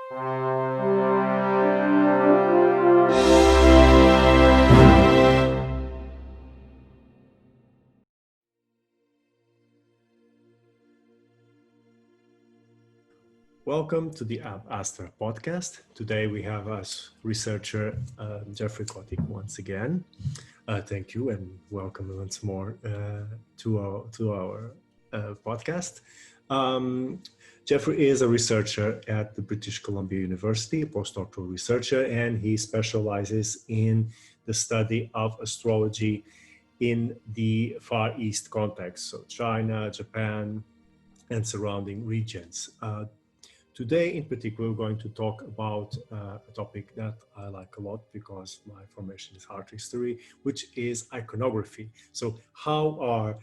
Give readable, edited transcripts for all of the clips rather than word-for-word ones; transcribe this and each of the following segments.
Welcome to the Astral podcast. Today we have us researcher Jeffrey Kotyk once again. Thank you and welcome once more to our podcast. Jeffrey is a researcher at the British Columbia University, a postdoctoral researcher, and he specializes in the study of astrology in the Far East context, so China, Japan, and surrounding regions. Today, in particular, we're going to talk about a topic that I like a lot because my formation is art history, which is iconography. So how are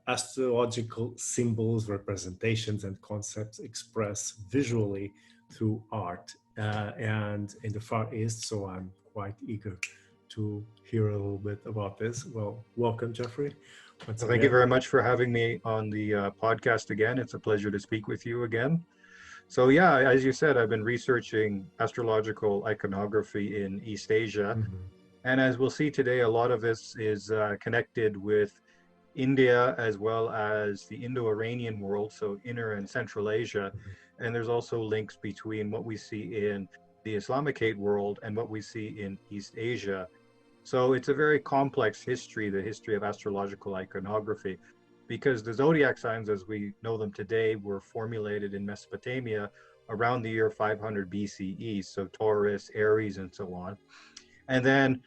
astrological symbols, representations, and concepts expressed visually through art and in the Far East? So I'm quite eager to hear a little bit about this. Well, welcome, Jeffrey. Thank you very much for having me on the podcast again. It's a pleasure to speak with you again. So yeah, as you said, I've been researching astrological iconography in East Asia. Mm-hmm. And as we'll see today, a lot of this is connected with India as well as the Indo-Iranian world, so Inner and Central Asia. Mm-hmm. And there's also links between what we see in the Islamicate world and what we see in East Asia. So it's a very complex history, the history of astrological iconography, because the zodiac signs as we know them today were formulated in Mesopotamia around the year 500 BCE, so Taurus, Aries, and so on. And then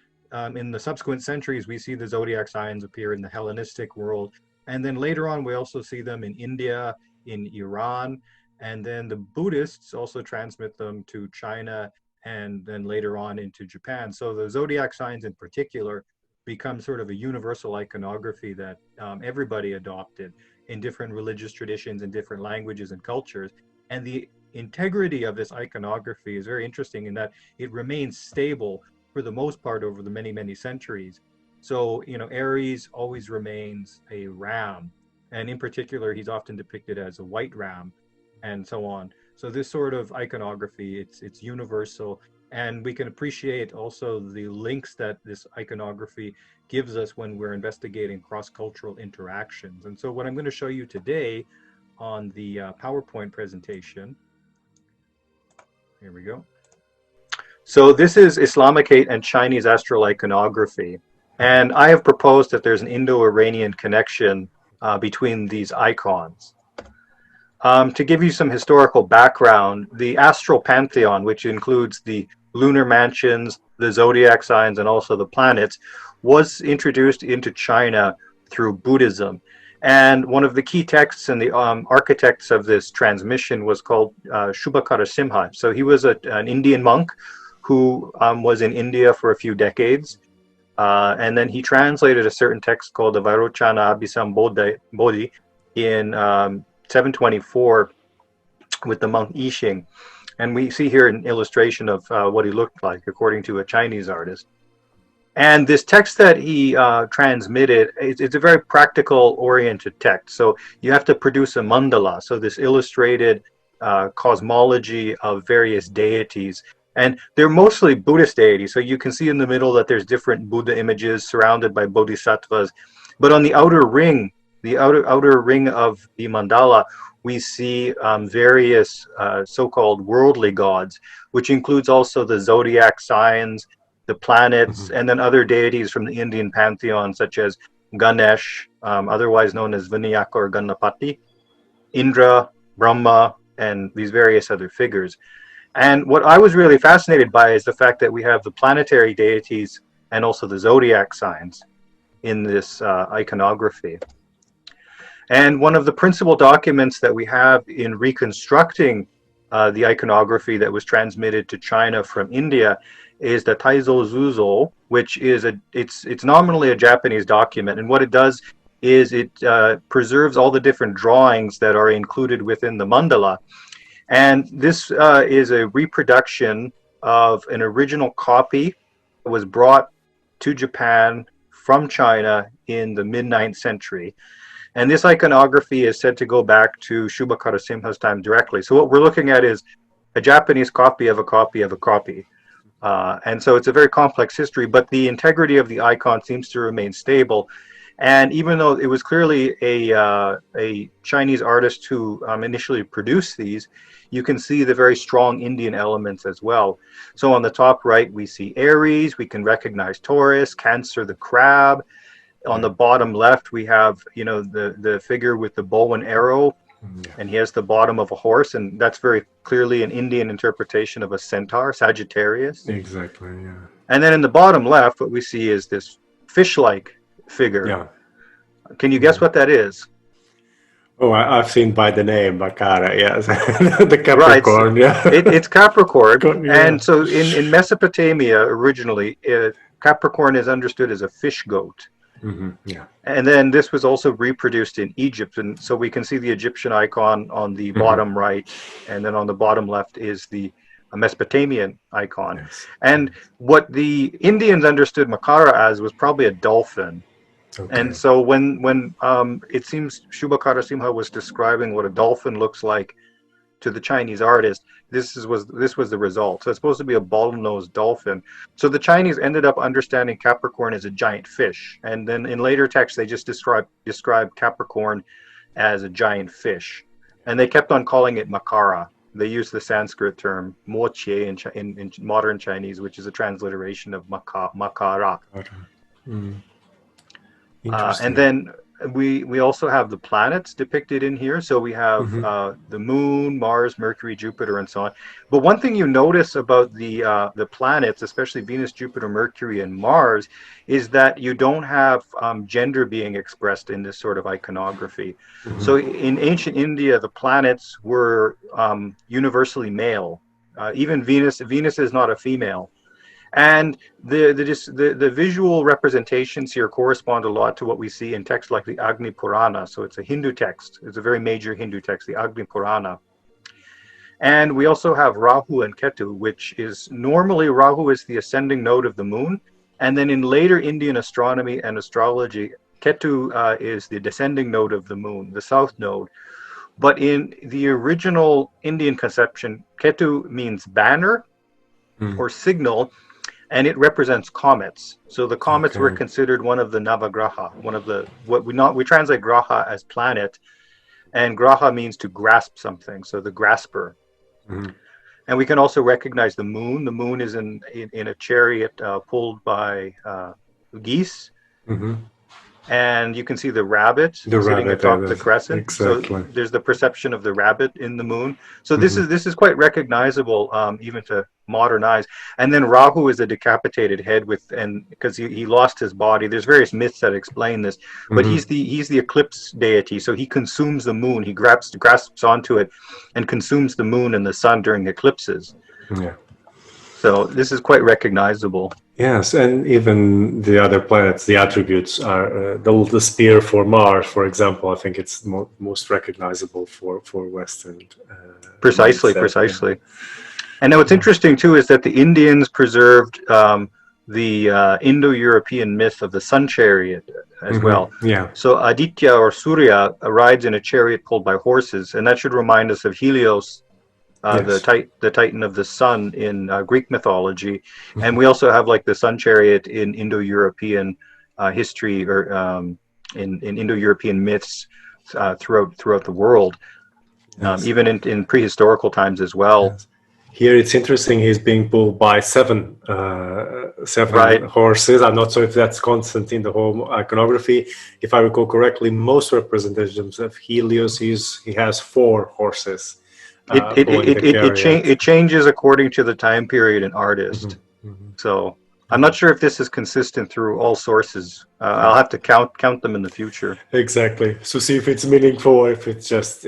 in the subsequent centuries, we see the zodiac signs appear in the Hellenistic world. And then later on, we also see them in India, in Iran, and then the Buddhists also transmit them to China and then later on into Japan. So the zodiac signs in particular become sort of a universal iconography that everybody adopted in different religious traditions and different languages and cultures. And the integrity of this iconography is very interesting in that it remains stable for the most part over the many, many centuries. So, you know, Aries always remains a ram. And in particular, he's often depicted as a white ram and so on. So this sort of iconography, it's universal. And we can appreciate also the links that this iconography gives us when we're investigating cross-cultural interactions. And so what I'm going to show you today on the PowerPoint presentation, here we go. So this is Islamicate and Chinese astral iconography. And I have proposed that there's an Indo-Iranian connection between these icons. To give you some historical background, the astral pantheon, which includes the lunar mansions, the zodiac signs, and also the planets, was introduced into China through Buddhism. And one of the key texts and the architects of this transmission was called Shubhakara Simha. So he was an Indian monk who was in India for a few decades. And then he translated a certain text called the Vairochana Abhisam Bodhi in 724 with the monk Yixing. And we see here an illustration of what he looked like according to a Chinese artist. And this text that he transmitted, it's a very practical oriented text. So you have to produce a mandala, so this illustrated cosmology of various deities. And they're mostly Buddhist deities. So you can see in the middle that there's different Buddha images surrounded by bodhisattvas. But on the outer ring of the mandala, we see various so-called worldly gods, which includes also the zodiac signs, the planets, and then other deities from the Indian pantheon, such as Ganesh, otherwise known as Vinayak or Ganapati, Indra, Brahma, and these various other figures. And what I was really fascinated by is the fact that we have the planetary deities and also the zodiac signs in this iconography. And one of the principal documents that we have in reconstructing the iconography that was transmitted to China from India is the Taizo Zuzo, which is it's nominally a Japanese document. And what it does is it preserves all the different drawings that are included within the mandala. And this is a reproduction of an original copy that was brought to Japan from China in the mid-9th century. And this iconography is said to go back to Shubhakara Simha's time directly. So what we're looking at is a Japanese copy of a copy of a copy. And so it's a very complex history, but the integrity of the icon seems to remain stable. And even though it was clearly a Chinese artist who initially produced these, you can see the very strong Indian elements as well. So on the top right, we see Aries. We can recognize Taurus, Cancer, the crab. On the bottom left, we have, the figure with the bow and arrow, and he has the bottom of a horse, and that's very clearly an Indian interpretation of a centaur, Sagittarius. Exactly, yeah. And then in the bottom left, what we see is this fish-like figure. Yeah. Can you guess what that is? Oh, I've seen by the name Makara, yes. The Capricorn, right. yeah. It's Capricorn. Yeah. And so in Mesopotamia, originally, Capricorn is understood as a fish goat. Mm-hmm. Yeah. And then this was also reproduced in Egypt. And so we can see the Egyptian icon on the bottom right. And then on the bottom left is the Mesopotamian icon. Yes. And what the Indians understood Makara as was probably a dolphin. Okay. And so when it seems Shubhakara Simha was describing what a dolphin looks like to the Chinese artist, this was the result. So it's supposed to be a ball-nosed dolphin. So the Chinese ended up understanding Capricorn as a giant fish, and then in later texts they just described Capricorn as a giant fish, and they kept on calling it Makara. They used the Sanskrit term mochie in modern Chinese, which is a transliteration of Makara. And then we also have the planets depicted in here. So we have the Moon, Mars, Mercury, Jupiter, and so on. But one thing you notice about the planets, especially Venus, Jupiter, Mercury, and Mars, is that you don't have gender being expressed in this sort of iconography. So in ancient India, the planets were universally male. Even Venus is not a female. And the visual representations here correspond a lot to what we see in texts like the Agni Purana. So it's a Hindu text. It's a very major Hindu text, the Agni Purana. And we also have Rahu and Ketu, which is normally Rahu is the ascending node of the moon. And then in later Indian astronomy and astrology, Ketu is the descending node of the moon, the south node. But in the original Indian conception, Ketu means banner or signal, and it represents comets. So the comets were considered one of the Navagraha, one of the, we translate Graha as planet, and Graha means to grasp something, so the grasper. And we can also recognize the moon. The moon is in a chariot pulled by geese. And you can see the rabbit sitting atop the crescent. Exactly. So there's the perception of the rabbit in the moon. So this is quite recognizable even to modern eyes. And then Rahu is a decapitated head because he lost his body. There's various myths that explain this, but he's the eclipse deity. So he consumes the moon. He grasps onto it and consumes the moon and the sun during eclipses. Yeah. So this is quite recognizable. Yes, and even the other planets, the attributes are the spear for Mars, for example. I think it's most recognizable for Western. Precisely. And now what's interesting too is that the Indians preserved the Indo-European myth of the sun chariot as well. Yeah. So Aditya or Surya rides in a chariot pulled by horses, and that should remind us of Helios. The Titan of the sun in Greek mythology, and we also have like the sun chariot in Indo-European history or in Indo-European myths throughout the world, even in prehistorical times as well. Yes. Here it's interesting. He's being pulled by seven horses. I'm not sure if that's constant in the whole iconography. If I recall correctly, most representations of Helios, he has 4 horses. It changes according to the time period and artist. So I'm not sure if this is consistent through all sources. I'll have to count them in the future. Exactly. So see if it's meaningful, or if it's just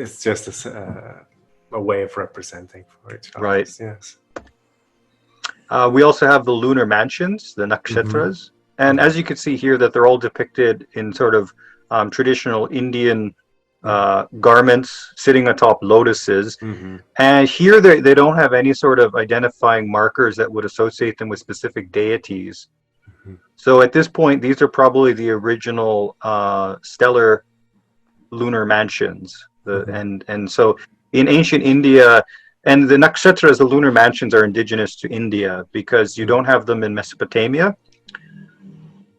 a way of representing for each other. Right. Yes. We also have the lunar mansions, the nakshatras, and as you can see here, that they're all depicted in sort of traditional Indian garments sitting atop lotuses. And here they don't have any sort of identifying markers that would associate them with specific deities. So at this point, these are probably the original stellar lunar mansions. And so in ancient India, And the nakshatras, the lunar mansions, are indigenous to India because you don't have them in Mesopotamia.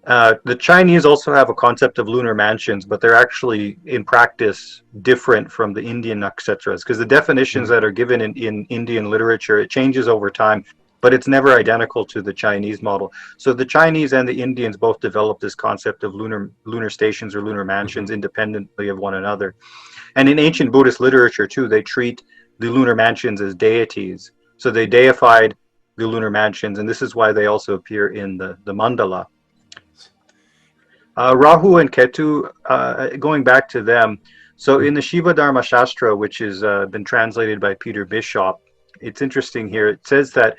The Chinese also have a concept of lunar mansions, but they're actually, in practice, different from the Indian nakshatras, because the definitions that are given in Indian literature, it changes over time, but it's never identical to the Chinese model. So the Chinese and the Indians both developed this concept of lunar stations or lunar mansions independently of one another. And in ancient Buddhist literature, too, they treat the lunar mansions as deities. So they deified the lunar mansions, and this is why they also appear in the mandala. Rahu and Ketu, going back to them, so in the Shiva Dharma Shastra, which has been translated by Peter Bishop, it's interesting here. It says that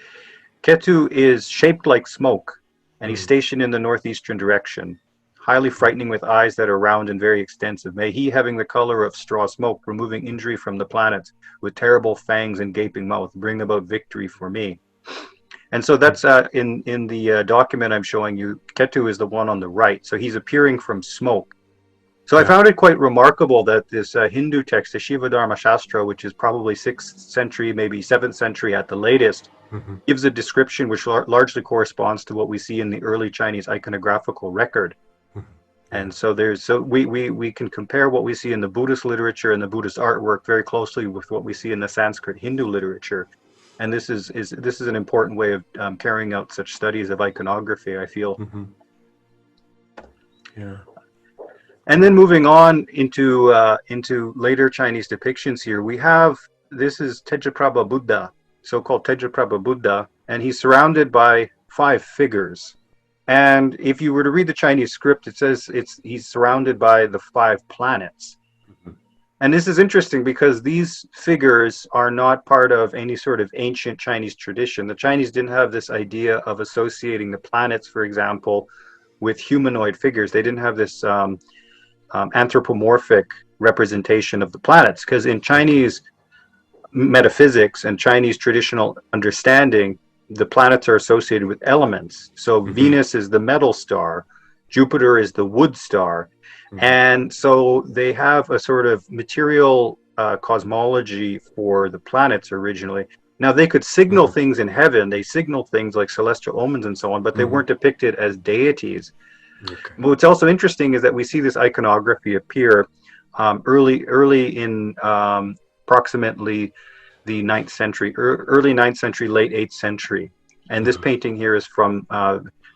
Ketu is shaped like smoke, and he's stationed in the northeastern direction, highly frightening with eyes that are round and very extensive. May he, having the color of straw smoke, removing injury from the planets, with terrible fangs and gaping mouth, bring about victory for me. And so that's in the document I'm showing you. Ketu is the one on the right. So he's appearing from smoke. So I found it quite remarkable that this Hindu text, the Shiva Dharma Shastra, which is probably 6th century, maybe 7th century at the latest, gives a description which largely corresponds to what we see in the early Chinese iconographical record. And so we can compare what we see in the Buddhist literature and the Buddhist artwork very closely with what we see in the Sanskrit Hindu literature. And this is an important way of carrying out such studies of iconography, I feel. Yeah. And then moving on into later Chinese depictions here, we have, this is Tejaprabha Buddha, so-called Tejaprabha Buddha, and he's surrounded by 5 figures. And if you were to read the Chinese script, it says he's surrounded by the 5 planets. And this is interesting because these figures are not part of any sort of ancient Chinese tradition. The Chinese didn't have this idea of associating the planets, for example, with humanoid figures. They didn't have this anthropomorphic representation of the planets, because in Chinese metaphysics and Chinese traditional understanding, the planets are associated with elements. So Venus is the metal star, Jupiter is the wood star. And so they have a sort of material cosmology for the planets originally. Now, they could signal things in heaven. They signaled things like celestial omens and so on, but they weren't depicted as deities. But what's also interesting is that we see this iconography appear early in approximately the 9th century, early 9th century, late 8th century. And this painting here is from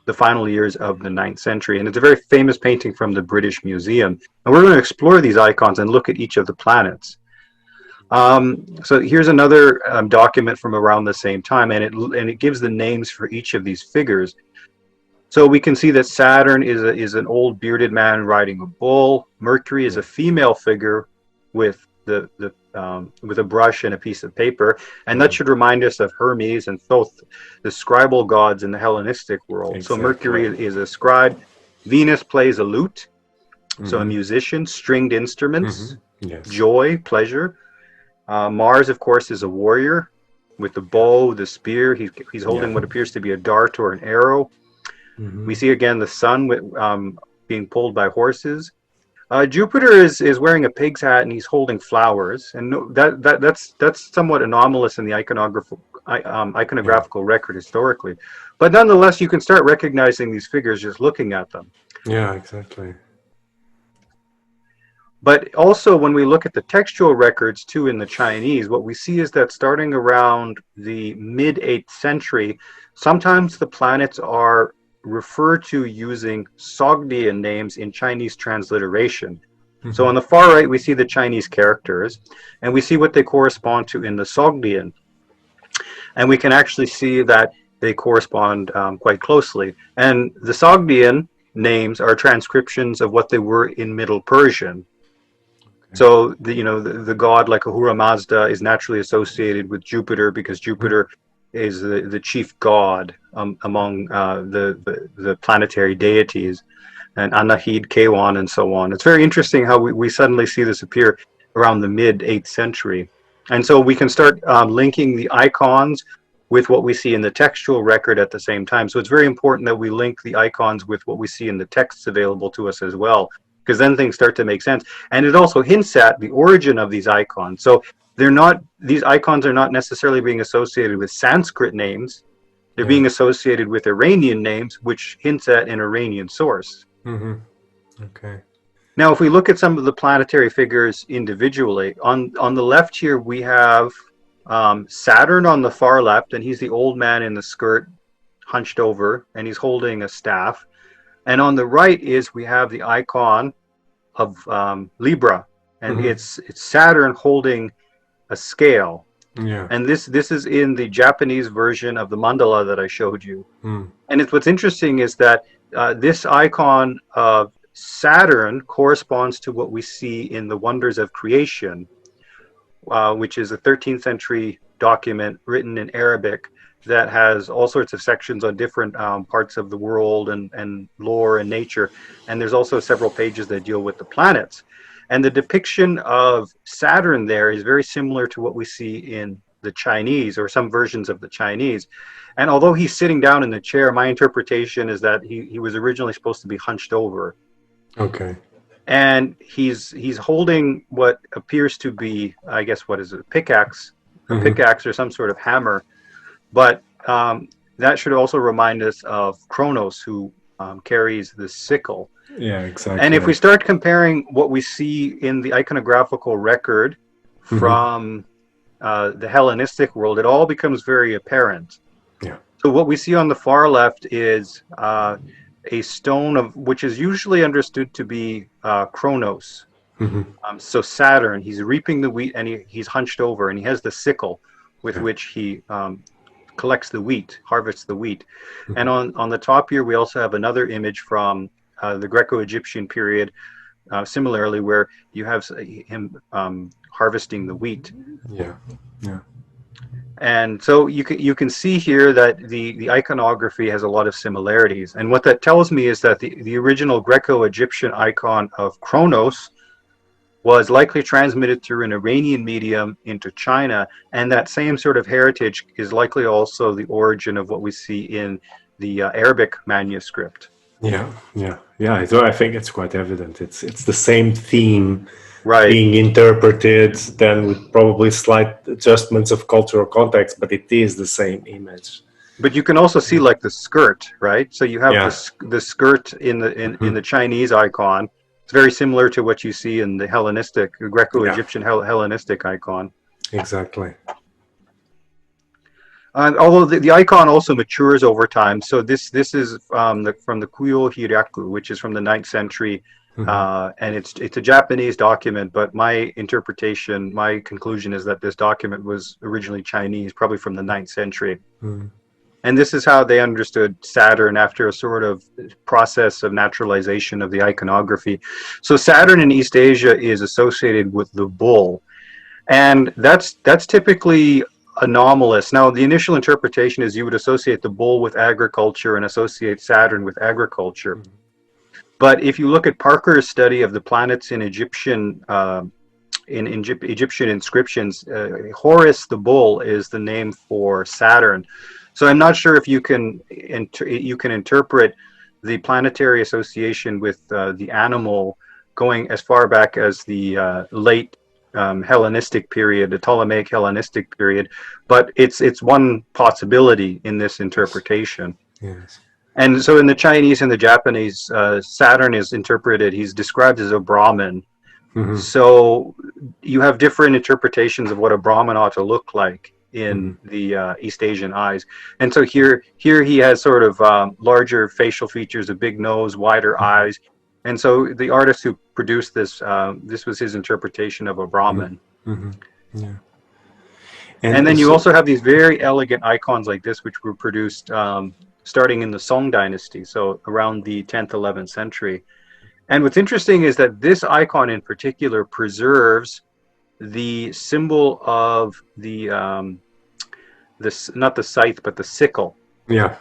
the final years of the 9th century. And it's a very famous painting from the British Museum. And we're going to explore these icons and look at each of the planets. So here's another document from around the same time, and it gives the names for each of these figures. So we can see that Saturn is an old bearded man riding a bull. Mercury is a female figure with with a brush and a piece of paper, and that should remind us of Hermes and Thoth, the scribal gods in the Hellenistic world. Exactly. So Mercury is a scribe. Venus plays a lute, so a musician, stringed instruments, joy, pleasure. Mars, of course, is a warrior with the bow, the spear. He's holding what appears to be a dart or an arrow. We see again the sun being pulled by horses. Jupiter is wearing a pig's hat and he's holding flowers, and that's somewhat anomalous in the iconographical record historically. But nonetheless, you can start recognizing these figures just looking at them. Yeah, exactly. But also, when we look at the textual records too in the Chinese, what we see is that starting around the mid-8th century, sometimes the planets are referred to using Sogdian names in Chinese transliteration. So on the far right, we see the Chinese characters, and we see what they correspond to in the Sogdian. And we can actually see that they correspond quite closely. And the Sogdian names are transcriptions of what they were in Middle Persian. So the god like Ahura Mazda is naturally associated with Jupiter because Jupiter is the chief god among the planetary deities, and Anahid, Kewan, and so on. It's very interesting how we suddenly see this appear around the mid-8th century. And so we can start linking the icons with what we see in the textual record at the same time. So it's very important that we link the icons with what we see in the texts available to us as well, because then things start to make sense. And it also hints at the origin of these icons. So these icons are not necessarily being associated with Sanskrit names. They're being associated with Iranian names, which hints at an Iranian source. Mm-hmm. Okay. Now, if we look at some of the planetary figures individually, on the left here, we have Saturn on the far left, and he's the old man in the skirt, hunched over, and he's holding a staff. And on the right we have the icon of Libra, and it's Saturn holding a scale. Yeah. And this is in the Japanese version of the mandala that I showed you. And what's interesting is that this icon of Saturn corresponds to what we see in the Wonders of Creation, which is a 13th century document written in Arabic that has all sorts of sections on different parts of the world and lore and nature. And there's also several pages that deal with the planets. And the depiction of Saturn there is very similar to what we see in the Chinese, or some versions of the Chinese. And although he's sitting down in the chair, my interpretation is that he was originally supposed to be hunched over. Okay. And he's holding what appears to be, I guess, what is it, a pickaxe or some sort of hammer. But that should also remind us of Kronos, who carries the sickle. Yeah, exactly. And if we start comparing what we see in the iconographical record from the Hellenistic world, it all becomes very apparent. Yeah. So what we see on the far left is a stone which is usually understood to be Kronos. So Saturn, he's reaping the wheat, and he's hunched over, and he has the sickle with which he collects the wheat, harvests the wheat. And on the top here, we also have another image from the Greco-Egyptian period, similarly, where you have him harvesting the wheat. Yeah, yeah. And so you can see here that the iconography has a lot of similarities. And what that tells me is that the original Greco-Egyptian icon of Kronos was likely transmitted through an Iranian medium into China, and that same sort of heritage is likely also the origin of what we see in the Arabic manuscript. Yeah. So I think it's quite evident. It's the same theme, right, being interpreted, then with probably slight adjustments of cultural context, but it is the same image. But you can also see like the skirt, right? So you have the skirt in the Chinese icon. It's very similar to what you see in the Hellenistic, Greco-Egyptian Hellenistic icon. Exactly. Although the icon also matures over time. So this is from the Kuyo Hiraku, which is from the 9th century, and it's a Japanese document. But my interpretation, my conclusion is that this document was originally Chinese, probably from the 9th century. And this is how they understood Saturn after a sort of process of naturalization of the iconography. So Saturn in East Asia is associated with the bull, and that's typically anomalous. Now, the initial interpretation is you would associate the bull with agriculture and associate Saturn with agriculture. But if you look at Parker's study of the planets in Egyptian Egyptian inscriptions, Horus the bull is the name for Saturn. So I'm not sure if you can interpret the planetary association with the animal going as far back as the late Hellenistic period, the Ptolemaic Hellenistic period, but it's one possibility in this interpretation. Yes. And so in the Chinese and the Japanese, Saturn is interpreted, he's described as a Brahmin. So you have different interpretations of what a Brahmin ought to look like in the East Asian eyes. And so here he has sort of larger facial features, a big nose, wider eyes. And so the artist who produced this, this was his interpretation of a Brahmin. Yeah. And then you also have these very elegant icons like this, which were produced starting in the Song dynasty, so around the 10th, 11th century. And what's interesting is that this icon in particular preserves the symbol of the not the scythe, but the sickle. Yeah.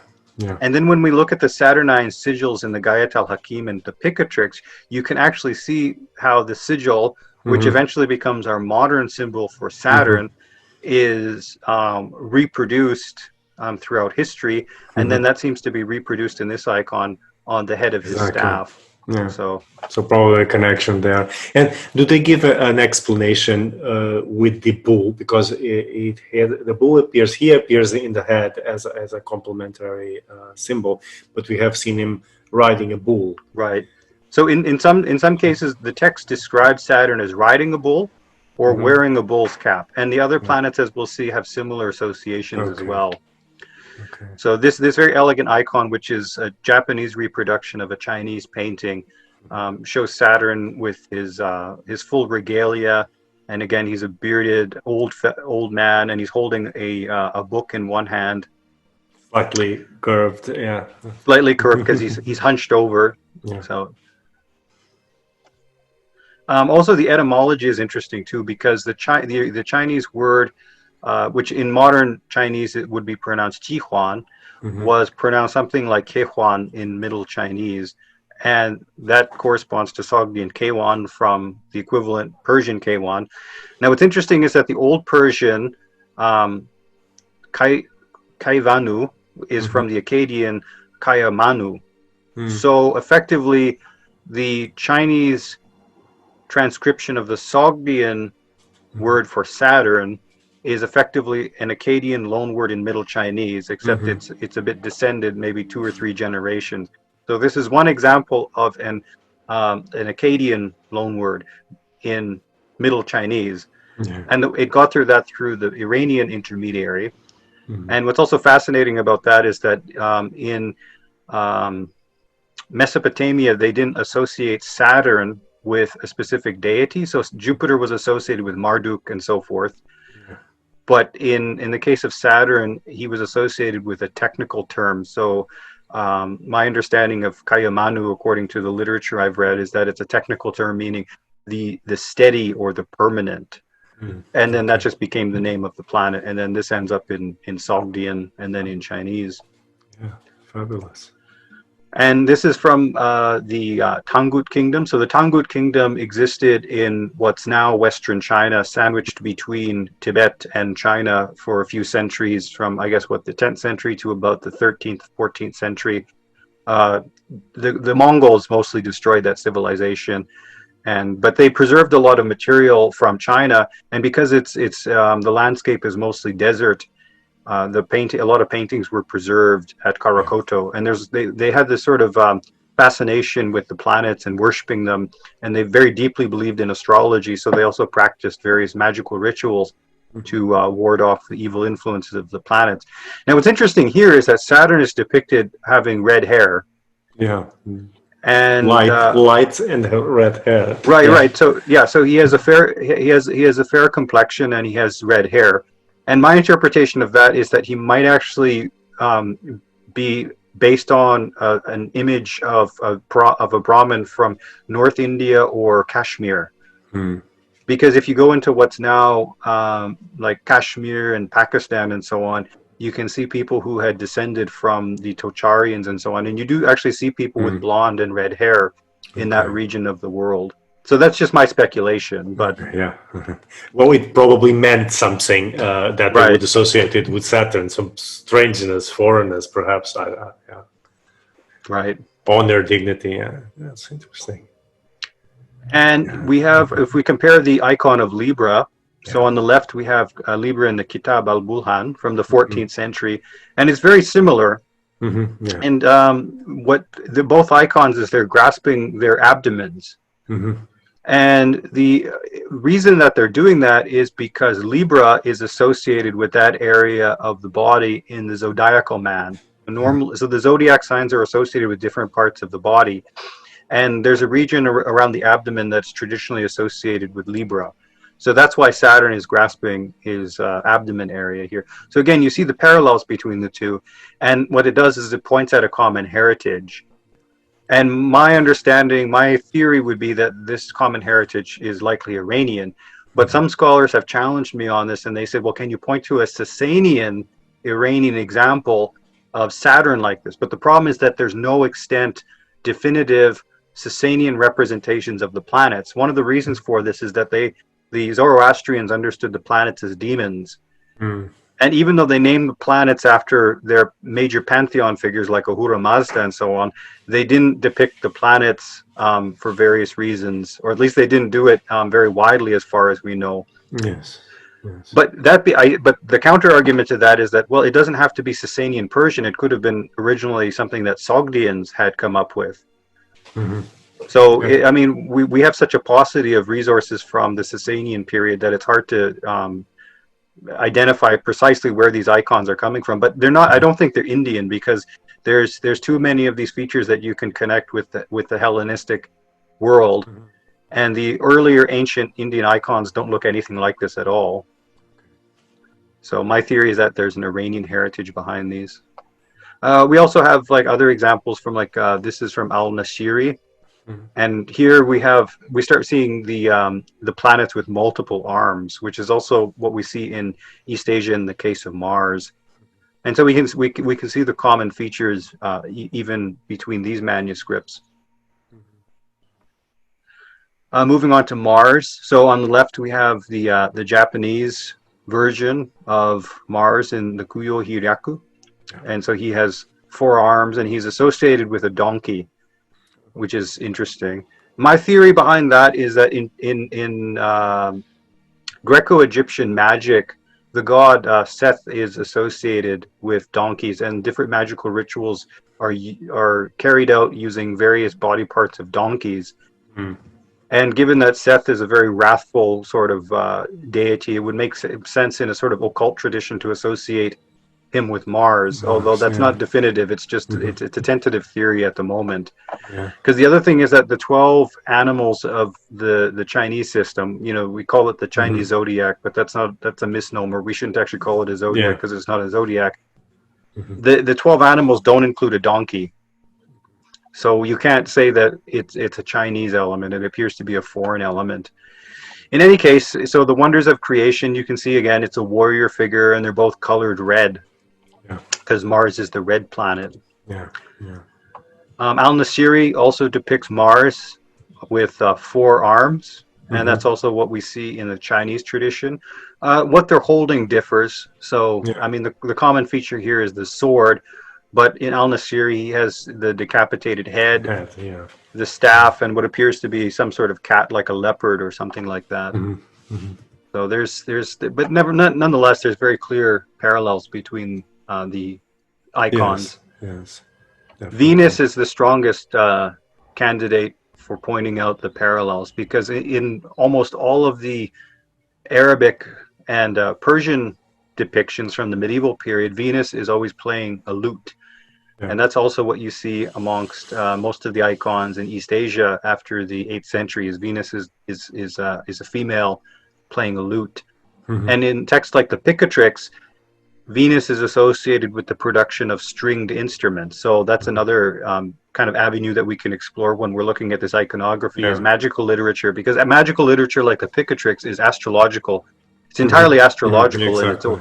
And then when we look at the Saturnine sigils in the Gayat al-Hakim and the Picatrix, you can actually see how the sigil, which eventually becomes our modern symbol for Saturn, is reproduced throughout history. And then that seems to be reproduced in this icon on the head of his staff. Yeah. So Probably a connection there. And do they give an explanation with the bull? Because the bull appears, he appears in the head as a complementary symbol, but we have seen him riding a bull. right. So in some cases, the text describes Saturn as riding a bull or wearing a bull's cap, and the other planets, as we'll see, have similar associations as well. Okay. So this very elegant icon, which is a Japanese reproduction of a Chinese painting, shows Saturn with his full regalia, and again he's a bearded old man, and he's holding a book in one hand, Slightly curved, yeah. Slightly curved because he's hunched over. Yeah. So. Also, the etymology is interesting too, because the Chinese word, which in modern Chinese it would be pronounced Jihuan, was pronounced something like Kehuan in Middle Chinese, and that corresponds to Sogdian Kewan from the equivalent Persian Kewan. Now, what's interesting is that the Old Persian Kaivanu is from the Akkadian Kayamanu. So effectively, the Chinese transcription of the Sogdian word for Saturn is effectively an Akkadian loanword in Middle Chinese, except it's a bit descended, maybe 2 or 3 generations. So this is one example of an Akkadian loanword in Middle Chinese, and it got through the Iranian intermediary. And what's also fascinating about that is that in Mesopotamia, they didn't associate Saturn with a specific deity. So Jupiter was associated with Marduk and so forth. But in the case of Saturn, he was associated with a technical term. So my understanding of Kayamanu, according to the literature I've read, is that it's a technical term meaning the steady or the permanent. And then that just became the name of the planet. And then this ends up in Sogdian and then in Chinese. Yeah, fabulous. And this is from the Tangut Kingdom. So the Tangut Kingdom existed in what's now Western China, sandwiched between Tibet and China for a few centuries, from, I guess, the 10th century to about the 13th, 14th century. The Mongols mostly destroyed that civilization. But they preserved a lot of material from China, and because it's the landscape is mostly desert, a lot of paintings were preserved at Karakoto, and they had this sort of fascination with the planets and worshiping them, and they very deeply believed in astrology, so they also practiced various magical rituals to ward off the evil influences of the planets. Now, what's interesting here is that Saturn is depicted having red hair. Yeah. And light and red hair. Right. So he has a fair complexion and he has red hair. And my interpretation of that is that he might actually be based on an image of a Brahmin from North India or Kashmir. Because if you go into what's now like Kashmir and Pakistan and so on, you can see people who had descended from the Tocharians and so on. And you do actually see people with blonde and red hair in that region of the world. So that's just my speculation. But yeah. Well, it probably meant something that they would associate it with Saturn, some strangeness, foreignness, perhaps. Yeah. Right. Honor, dignity. Yeah, that's interesting. And we have, if we compare the icon of Libra, so on the left, we have Libra in the Kitab al-Bulhan from the 14th century, and it's very similar. And both icons is they're grasping their abdomens. And the reason that they're doing that is because Libra is associated with that area of the body in the zodiacal man. So the zodiac signs are associated with different parts of the body. And there's a region around the abdomen that's traditionally associated with Libra. So that's why Saturn is grasping his abdomen area here. So again, you see the parallels between the two. And what it does is it points at a common heritage. And my understanding, my theory would be that this common heritage is likely Iranian. But some scholars have challenged me on this, and they said, well, can you point to a Sasanian Iranian example of Saturn like this? But the problem is that there's no extant definitive Sasanian representations of the planets. One of the reasons for this is that the Zoroastrians understood the planets as demons. And even though they named the planets after their major pantheon figures like Ahura Mazda and so on, they didn't depict the planets for various reasons, or at least they didn't do it very widely as far as we know. Yes. Yes. But but the counter argument to that is that, well, it doesn't have to be Sasanian Persian. It could have been originally something that Sogdians had come up with. Mm-hmm. So, Yeah. I mean, we have such a paucity of resources from the Sasanian period that it's hard to identify precisely where these icons are coming from. But they're not. I don't think they're Indian, because there's too many of these features that you can connect with the Hellenistic world. Mm-hmm. And the earlier ancient Indian icons don't look anything like this at all. So my theory is that there's an Iranian heritage behind these. We also have like other examples from this is from Al-Nashiri. Mm-hmm. And here we start seeing the planets with multiple arms, which is also what we see in East Asia in the case of Mars. And so we can see the common features even between these manuscripts. Moving on to Mars. So on the left we have the Japanese version of Mars in the Kuyo Hiryaku. And so he has 4 arms and he's associated with a donkey, which is interesting. My theory behind that is that in Greco-Egyptian magic, the god Seth is associated with donkeys, and different magical rituals are carried out using various body parts of donkeys. Mm. And given that Seth is a very wrathful sort of deity, it would make sense in a sort of occult tradition to associate him with Mars, although that's not definitive. It's just it's a tentative theory at the moment. Because the other thing is that the 12 animals of the Chinese system, we call it the Chinese zodiac, but that's a misnomer. We shouldn't actually call it a zodiac because it's not a zodiac. The 12 animals don't include a donkey. So you can't say that it's a Chinese element. It appears to be a foreign element. In any case, so the wonders of creation, you can see again, it's a warrior figure, and they're both colored red because Mars is the red planet. Al-Nashiri also depicts Mars with 4 arms, and that's also what we see in the Chinese tradition. What they're holding differs. So, I mean, the common feature here is the sword. But in Al-Nashiri, he has the decapitated head, the staff, and what appears to be some sort of cat, like a leopard or something like that. So but nonetheless, there's very clear parallels between the icons. Yes, Venus is the strongest candidate for pointing out the parallels, because in almost all of the Arabic and Persian depictions from the medieval period, Venus is always playing a lute. And that's also what you see amongst most of the icons in East Asia after the 8th century. Is Venus is a female playing a lute. And in texts like the Picatrix, Venus is associated with the production of stringed instruments. So that's another kind of avenue that we can explore when we're looking at this iconography as magical literature, because magical literature like the Picatrix is astrological. It's entirely astrological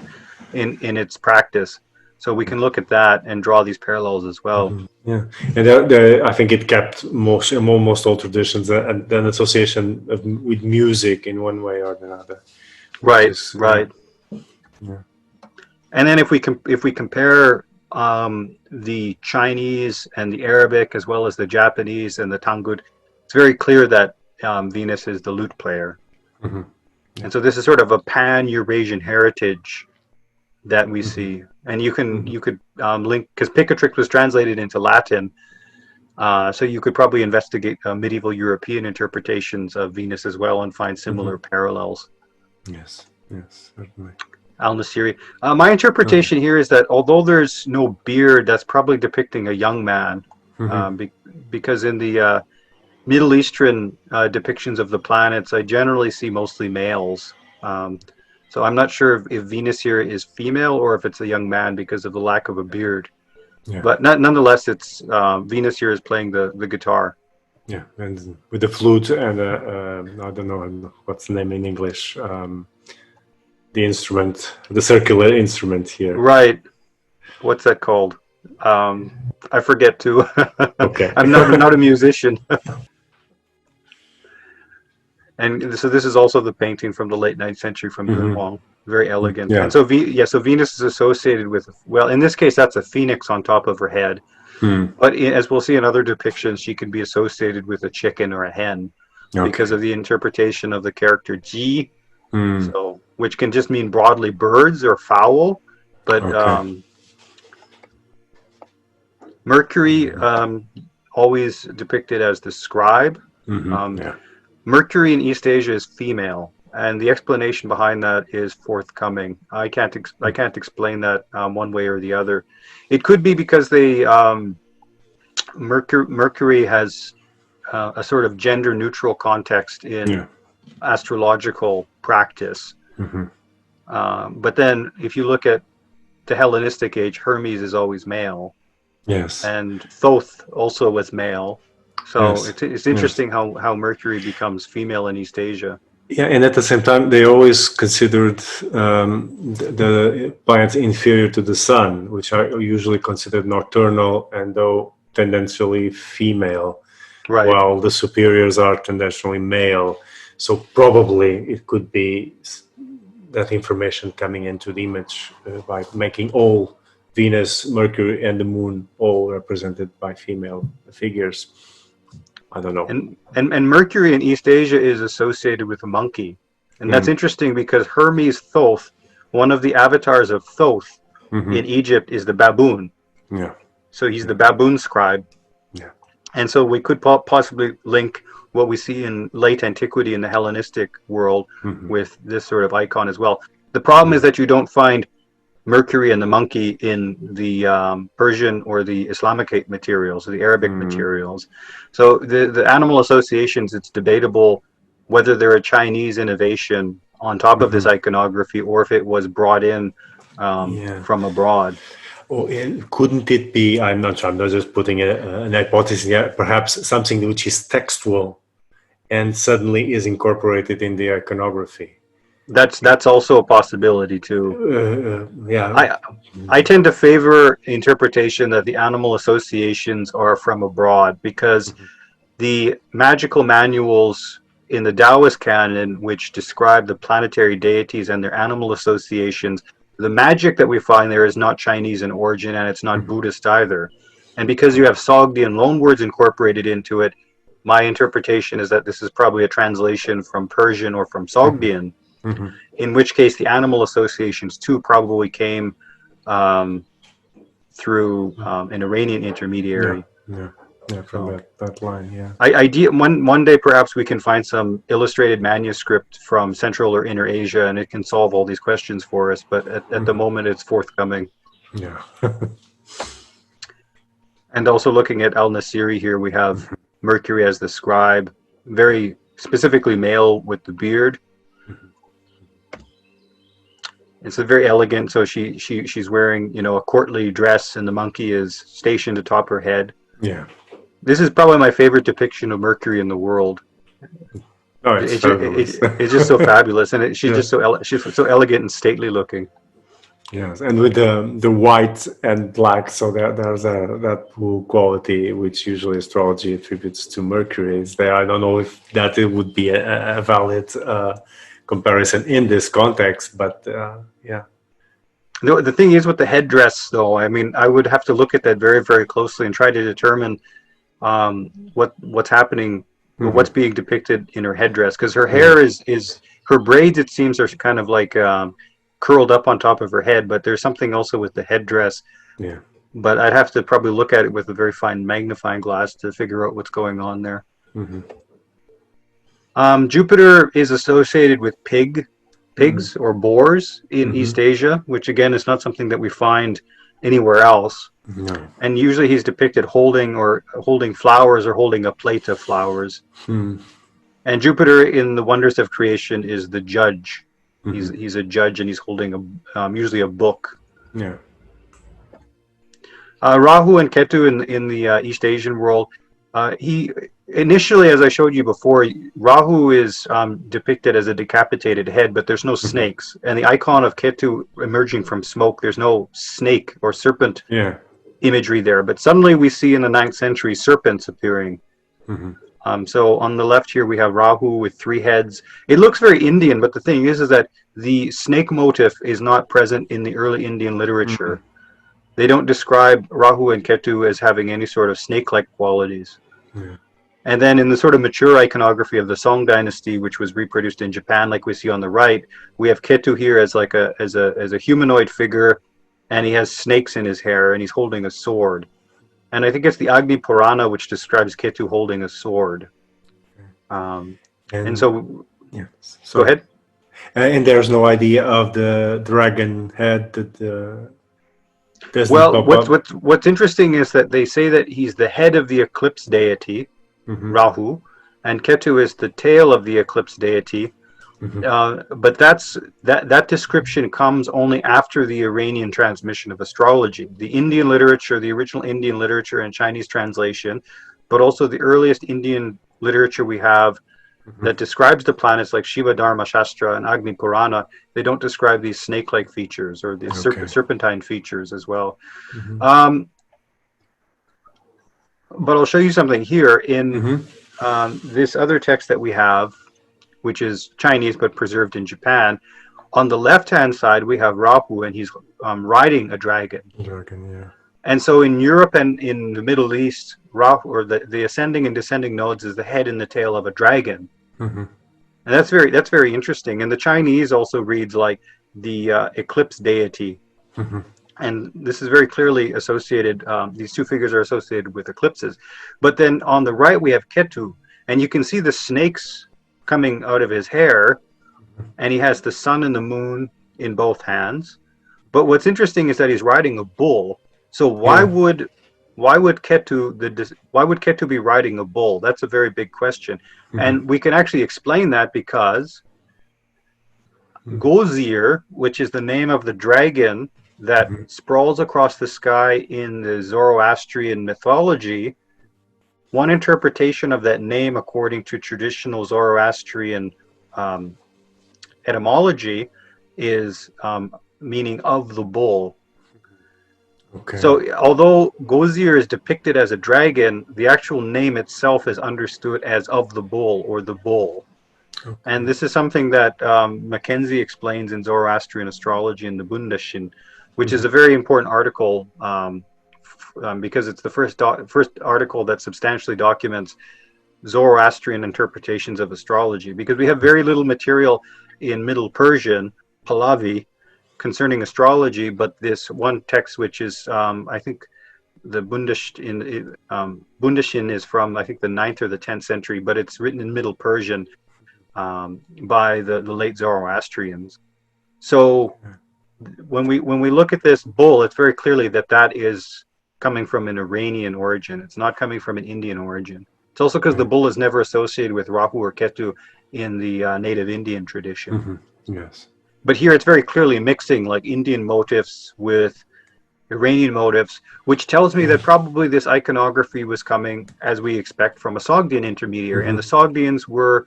in its practice. So we can look at that and draw these parallels as well. And I think it kept almost all traditions and an association with music in one way or another. Right. And then if we compare the Chinese and the Arabic, as well as the Japanese and the Tangut, it's very clear that Venus is the lute player. And so this is sort of a pan-Eurasian heritage that we see. And you could link, because Picatrix was translated into Latin, so you could probably investigate medieval European interpretations of Venus as well and find similar parallels. Yes, certainly. Al-Nashiri. My interpretation here is that although there's no beard, that's probably depicting a young man, because in the Middle Eastern depictions of the planets, I generally see mostly males. So I'm not sure if Venus here is female or if it's a young man because of the lack of a beard. But nonetheless, it's Venus here is playing the guitar. And with the flute and I don't know what's the name in English. The instrument, the circular instrument here. Right. What's that called? I forget too. Okay. I'm not a musician. And so this is also the painting from the late 9th century from Yuan Huang. very elegant. Yeah. And so, so Venus is associated with, well, in this case, that's a phoenix on top of her head. But as we'll see in other depictions, she can be associated with a chicken or a hen because of the interpretation of the character Ji, so which can just mean broadly birds or fowl. But Mercury, always depicted as the scribe. Mercury in East Asia is female, and the explanation behind that is forthcoming. I can't explain that one way or the other. It could be because they Mercury has a sort of gender neutral context in astrological practice. But then if you look at the Hellenistic age, Hermes is always male. Yes. And Thoth also was male. So it's interesting how Mercury becomes female in East Asia. Yeah, and at the same time, they always considered the planets inferior to the Sun, which are usually considered nocturnal and though tendentially female, while the superiors are tendentially male. So probably it could be that information coming into the image by making all Venus, Mercury, and the Moon all represented by female figures. I don't know. And Mercury in East Asia is associated with a monkey. And that's interesting because Hermes Thoth, one of the avatars of Thoth in Egypt, is the baboon. Yeah. So he's the baboon scribe. Yeah. And so we could possibly link what we see in late antiquity in the Hellenistic world with this sort of icon as well. The problem is that you don't find Mercury and the monkey in the Persian or the Islamicate materials, or the Arabic materials. So the animal associations, it's debatable whether they're a Chinese innovation on top of this iconography or if it was brought in from abroad. Or couldn't it be, I'm not sure, I'm not just putting an hypothesis here, perhaps something which is textual and suddenly is incorporated in the iconography? That's also a possibility too. I tend to favor interpretation that the animal associations are from abroad because the magical manuals in the Taoist canon, which describe the planetary deities and their animal associations, the magic that we find there is not Chinese in origin and it's not Buddhist either. And because you have Sogdian loanwords incorporated into it, my interpretation is that this is probably a translation from Persian or from Sogdian. In which case the animal associations too probably came through an Iranian intermediary. From that line, One day perhaps we can find some illustrated manuscript from Central or Inner Asia and it can solve all these questions for us, but at the moment it's forthcoming. Yeah. And also looking at Al-Nasiri here, we have Mercury as the scribe, very specifically male with the beard. It's a very elegant, so she's wearing, a courtly dress and the monkey is stationed atop her head. Yeah. This is probably my favorite depiction of Mercury in the world. Oh, it's just so fabulous, and she's so elegant and stately looking. Yes, and with the white and black, so there's that blue quality which usually astrology attributes to Mercury is there. I don't know if that it would be a valid comparison in this context, but yeah. The thing is with the headdress, though, I mean, I would have to look at that very, very closely and try to determine what's happening, or what's being depicted in her headdress, because her hair is her braids, it seems, are kind of like curled up on top of her head, but there's something also with the headdress. Yeah. But I'd have to probably look at it with a very fine magnifying glass to figure out what's going on there. Jupiter is associated with pigs or boars in East Asia, which again is not something that we find anywhere else. No. And usually he's depicted holding flowers or holding a plate of flowers. And Jupiter in the Wonders of Creation is the judge. He's a judge and he's holding usually a book. Yeah. Rahu and Ketu in the East Asian world. He initially, as I showed you before, Rahu is depicted as a decapitated head, but there's no snakes. And the icon of Ketu emerging from smoke, there's no snake or serpent imagery there. But suddenly we see in the 9th century serpents appearing. So on the left here we have Rahu with 3 heads. It looks very Indian, but the thing is that the snake motif is not present in the early Indian literature. They don't describe Rahu and Ketu as having any sort of snake-like qualities. Yeah. And then in the sort of mature iconography of the Song dynasty, which was reproduced in Japan, like we see on the right, we have Ketu here as like as a humanoid figure, and he has snakes in his hair, and he's holding a sword. And I think it's the Agni Purana which describes Ketu holding a sword. And so, yeah. Go ahead. And there's no idea of the dragon head that doesn't Well, pop up. what's interesting is that they say that he's the head of the eclipse deity, Rahu, and Ketu is the tail of the eclipse deity. But that description comes only after the Iranian transmission of astrology. The Indian literature, the original Indian literature and Chinese translation, but also the earliest Indian literature we have that describes the planets like Shiva Dharma Shastra and Agni Purana, they don't describe these snake-like features or the serpentine features as well. But I'll show you something here in this other text that we have, which is Chinese but preserved in Japan. On the left-hand side, we have Rahu, and he's riding a dragon. And so in Europe and in the Middle East, Rahu, or the ascending and descending nodes, is the head and the tail of a dragon. And that's very interesting. And the Chinese also reads like the eclipse deity. And this is very clearly associated, these two figures are associated with eclipses. But then on the right, we have Ketu, and you can see the snakes coming out of his hair, and he has the sun and the moon in both hands. But what's interesting is that he's riding a bull. So why would Ketu be riding a bull? That's a very big question. And we can actually explain that because Gozir, which is the name of the dragon that sprawls across the sky in the Zoroastrian mythology, one interpretation of that name according to traditional Zoroastrian etymology is meaning of the bull. So although Gozir is depicted as a dragon, the actual name itself is understood as of the bull or the bull. And this is something that Mackenzie explains in Zoroastrian astrology in the Bundashin, which is a very important article because it's the first article that substantially documents Zoroastrian interpretations of astrology, because we have very little material in Middle Persian, Pahlavi, concerning astrology, but this one text, which is, I think, the Bundashin is from, I think, the 9th or the 10th century, but it's written in Middle Persian by the late Zoroastrians. So when we look at this bull, it's very clearly that is coming from an Iranian origin. It's not coming from an Indian origin. It's also because the bull is never associated with Rahu or Ketu in the native Indian tradition. Yes. But here it's very clearly mixing like Indian motifs with Iranian motifs, which tells me that probably this iconography was coming, as we expect, from a Sogdian intermediary. And the Sogdians were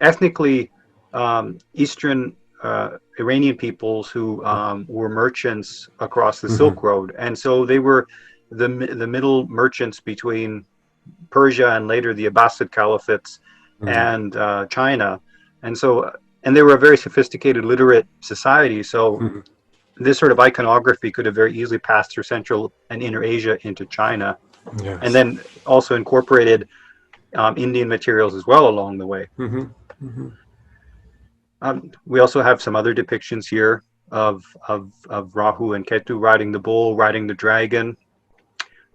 ethnically Eastern Iranian peoples who were merchants across the Silk Road. And so they were the middle merchants between Persia and later the Abbasid Caliphates and China. And they were a very sophisticated, literate society. So this sort of iconography could have very easily passed through Central and Inner Asia into China, and then also incorporated Indian materials as well along the way. We also have some other depictions here of Rahu and Ketu riding the bull, riding the dragon.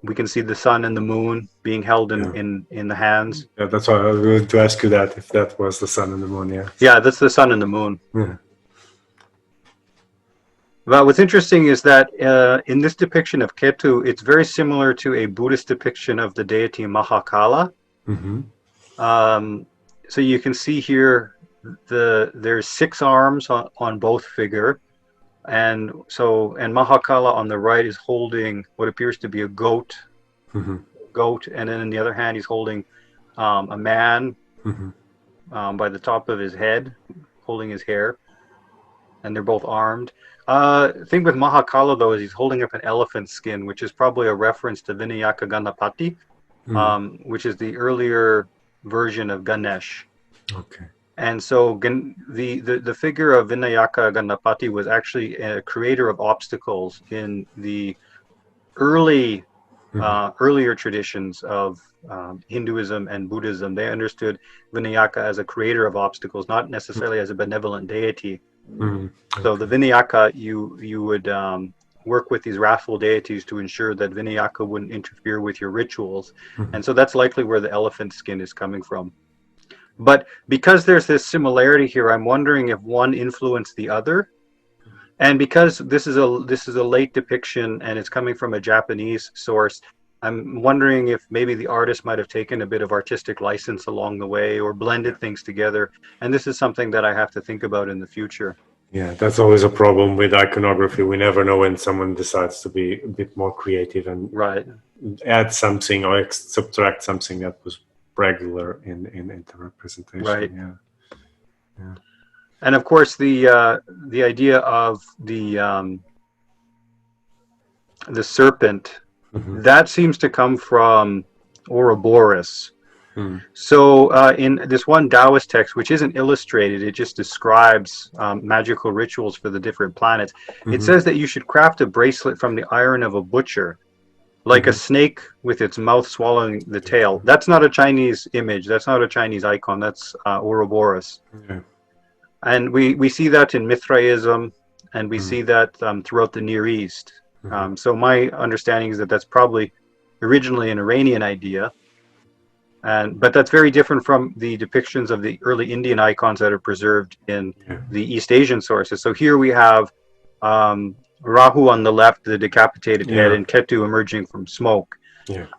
We can see the sun and the moon being held in the hands. Yeah, that's why I was going to ask you that, if that was the sun and the moon. Yeah, that's the sun and the moon. But what's interesting is that in this depiction of Ketu, it's very similar to a Buddhist depiction of the deity Mahakala. So you can see here there's 6 arms on both figure. And Mahakala on the right is holding what appears to be a goat, and then in the other hand he's holding a man by the top of his head, holding his hair, and they're both armed. The thing with Mahakala though is he's holding up an elephant skin, which is probably a reference to Vinayaka Ganapati, which is the earlier version of Ganesh. Okay. And so the figure of Vinayaka Ganapati was actually a creator of obstacles in the earlier traditions of Hinduism and Buddhism. They understood Vinayaka as a creator of obstacles, not necessarily as a benevolent deity. So the Vinayaka, you would work with these wrathful deities to ensure that Vinayaka wouldn't interfere with your rituals. And so that's likely where the elephant skin is coming from. But because there's this similarity here, I'm wondering if one influenced the other. And because this is a late depiction and it's coming from a Japanese source, I'm wondering if maybe the artist might have taken a bit of artistic license along the way or blended things together. And this is something that I have to think about in the future. Yeah, that's always a problem with iconography. We never know when someone decides to be a bit more creative and add something or subtract something that was regular in the representation. Right. Yeah. Yeah. And of course, the idea of the serpent, that seems to come from Ouroboros. So in this one Taoist text, which isn't illustrated, it just describes magical rituals for the different planets. It says that you should craft a bracelet from the iron of a butcher, like a snake with its mouth swallowing the tail. That's not a Chinese image. That's not a Chinese icon. That's Ouroboros. And we see that in Mithraism, and we see that throughout the Near East. So my understanding is that that's probably originally an Iranian idea. But that's very different from the depictions of the early Indian icons that are preserved in the East Asian sources. So here we have Rahu on the left, the decapitated head, and Ketu emerging from smoke.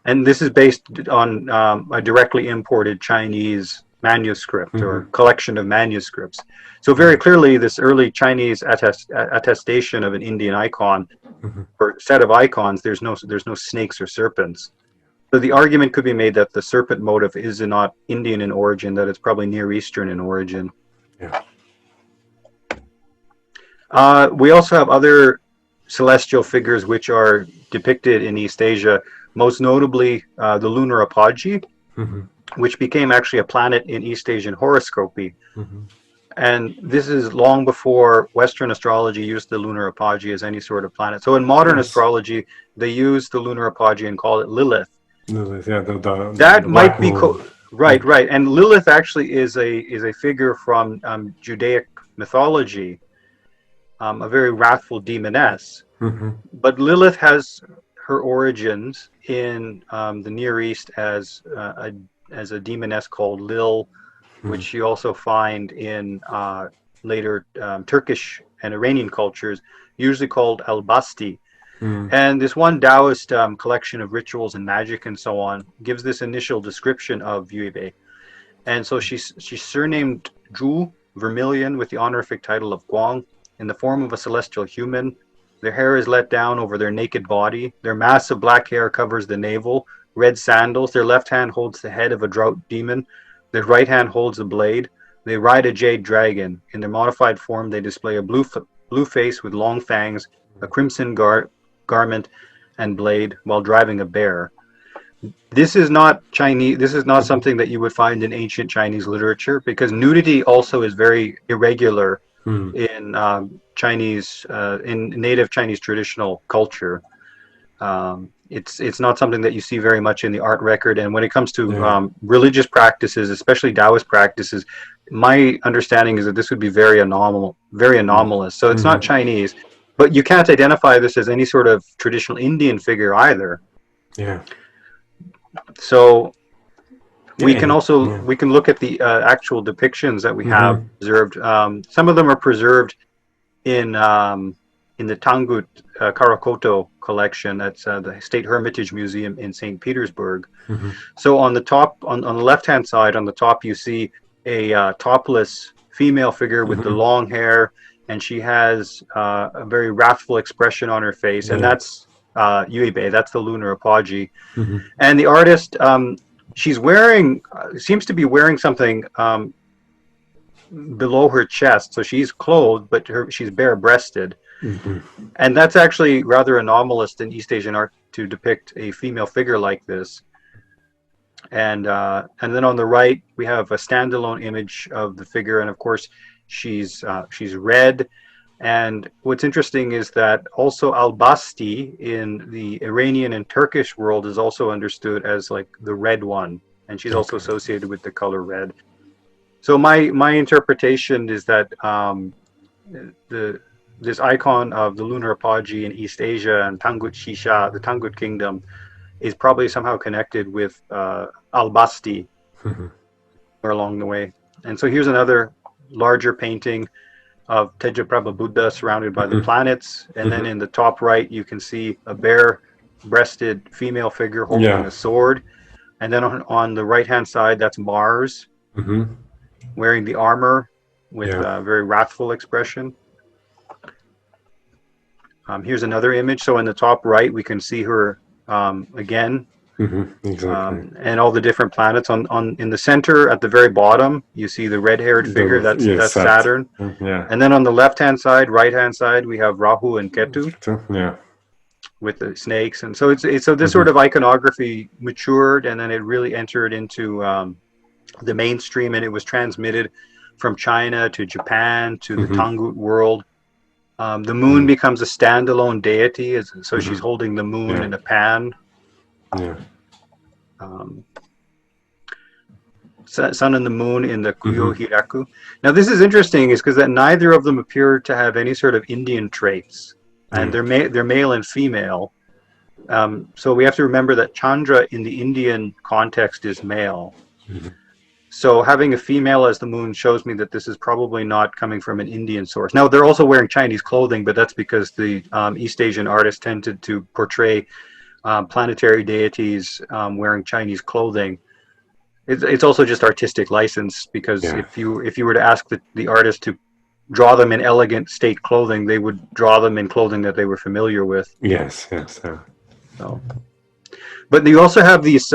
And this is based on a directly imported Chinese manuscript or collection of manuscripts. So very clearly, this early Chinese attestation of an Indian icon or set of icons, there's no snakes or serpents. So the argument could be made that the serpent motif is not Indian in origin, that it's probably Near Eastern in origin. We also have other celestial figures which are depicted in East Asia, most notably the lunar apogee, which became actually a planet in East Asian horoscopy. And this is long before Western astrology used the lunar apogee as any sort of planet. So in modern astrology, they use the lunar apogee and call it Lilith. That might be right. And Lilith actually is a figure from Judaic mythology, a very wrathful demoness. But Lilith has her origins in the Near East as a demoness called Lil, which you also find in later Turkish and Iranian cultures, usually called Al-Basti. And this one Taoist collection of rituals and magic and so on gives this initial description of Yue. And so she's surnamed Zhu, Vermilion, with the honorific title of Guang, in the form of a celestial human. Their hair is let down over their naked body. Their mass of black hair covers the navel. Red sandals. Their left hand holds the head of a drought demon. Their right hand holds a blade. They ride a jade dragon. In their modified form, they display a blue face with long fangs, a crimson garment and blade, while driving a bear. This is not Chinese. This is not something that you would find in ancient Chinese literature, because nudity also is very irregular in Chinese, in native Chinese traditional culture. It's not something that you see very much in the art record. And when it comes to religious practices, especially Taoist practices, my understanding is that this would be very anomalous. So it's not Chinese, but you can't identify this as any sort of traditional Indian figure either. So we can also we can look at the actual depictions that we have preserved. Some of them are preserved in the Tangut Karakoto collection. That's the State Hermitage Museum in St. Petersburg. So on the top, on the left-hand side, on the top, you see a topless female figure with the long hair, and she has a very wrathful expression on her face, and that's Yuebe, that's the lunar apogee. And the artist, she's wearing, seems to be wearing something below her chest, so she's clothed, but she's bare-breasted. And that's actually rather anomalous in East Asian art to depict a female figure like this. And then on the right we have a standalone image of the figure, and of course she's red. And what's interesting is that also Albasti in the Iranian and Turkish world is also understood as like the red one, and she's also associated with the color red. So my interpretation is that this icon of the lunar apogee in East Asia and Tangut Shisha, the Tangut Kingdom, is probably somehow connected with Albasti or along the way. And so here's another larger painting of Tejaprabha Buddha surrounded by the planets. And then in the top right, you can see a bare-breasted female figure holding a sword. And then on the right-hand side, that's Mars wearing the armor with a very wrathful expression. Here's another image. So in the top right, we can see her again. Exactly. And all the different planets in the center at the very bottom, you see the red-haired figure. That's Saturn. And then on the left-hand side, right-hand side, we have Rahu and Ketu. With the snakes. And so so this sort of iconography matured, and then it really entered into the mainstream, and it was transmitted from China to Japan to the Tangut world. The moon becomes a standalone deity, so she's holding the moon in a pan. Sun and the moon in the Kuyo Hiraku. Now this is interesting, is because that neither of them appear to have any sort of Indian traits, and they're male and female. So we have to remember that Chandra in the Indian context is male. So having a female as the moon shows me that this is probably not coming from an Indian source. Now they're also wearing Chinese clothing, but that's because the East Asian artists tended to portray planetary deities wearing Chinese clothing. It's also just artistic license, because if you were to ask the artist to draw them in elegant state clothing, they would draw them in clothing that they were familiar with. So, but you also have these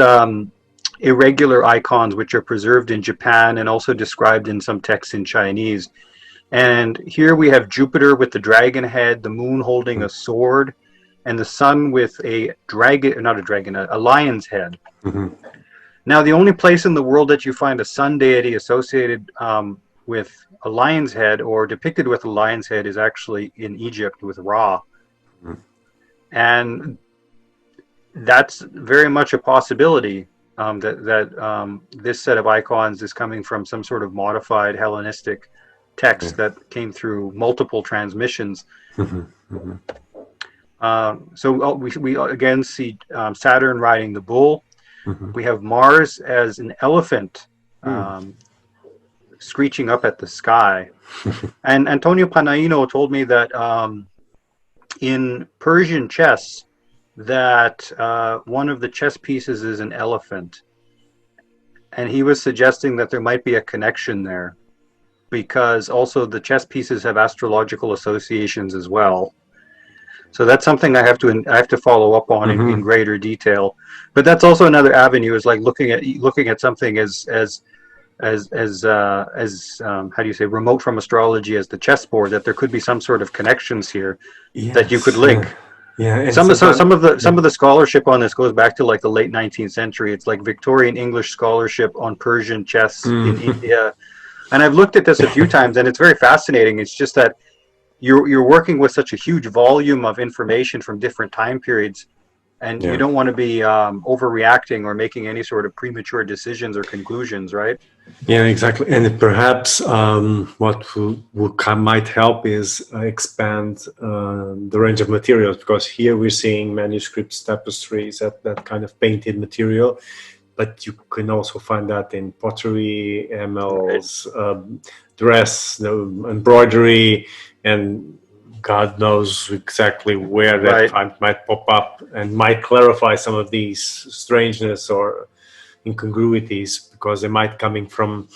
irregular icons which are preserved in Japan and also described in some texts in Chinese. And here we have Jupiter with the dragon head, the moon holding a sword, and the sun with a lion's head. Now, the only place in the world that you find a sun deity associated with a lion's head or depicted with a lion's head is actually in Egypt with Ra. And that's very much a possibility, that this set of icons is coming from some sort of modified Hellenistic text that came through multiple transmissions. So we again see Saturn riding the bull. We have Mars as an elephant screeching up at the sky. And Antonio Panaino told me that in Persian chess, that one of the chess pieces is an elephant. And he was suggesting that there might be a connection there, because also the chess pieces have astrological associations as well. So that's something I have to follow up on in greater detail. But that's also another avenue, is like looking at something as how do you say, remote from astrology as the chessboard, that there could be some sort of connections here that you could link. And some of the scholarship on this goes back to like the late 19th century. It's like Victorian English scholarship on Persian chess in India. And I've looked at this a few times, and it's very fascinating. It's just that you're working with such a huge volume of information from different time periods, and you don't want to be overreacting or making any sort of premature decisions or conclusions, right? Yeah, exactly. And perhaps what might help is expand the range of materials, because here we're seeing manuscripts, tapestries, that kind of painted material. But you can also find that in pottery, enamels, dress, embroidery, and God knows exactly where that might pop up and might clarify some of these strangeness or incongruities, because they might coming from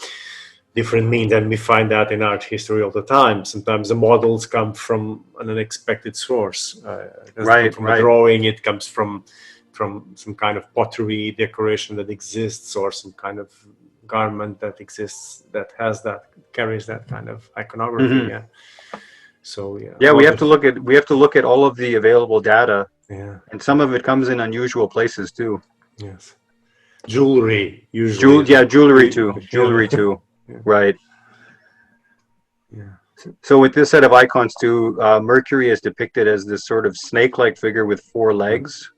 different means, and we find that in art history all the time. Sometimes the models come from an unexpected source. It doesn't come from a drawing, it comes from some kind of pottery decoration that exists, or some kind of garment that exists that carries that kind of iconography. So we have to look at all of the available data. And some of it comes in unusual places too. Yes. Jewelry, usually. Jewelry too. Jewelry Yeah. too. Right. Yeah. So with this set of icons too, Mercury is depicted as this sort of snake-like figure with 4 legs.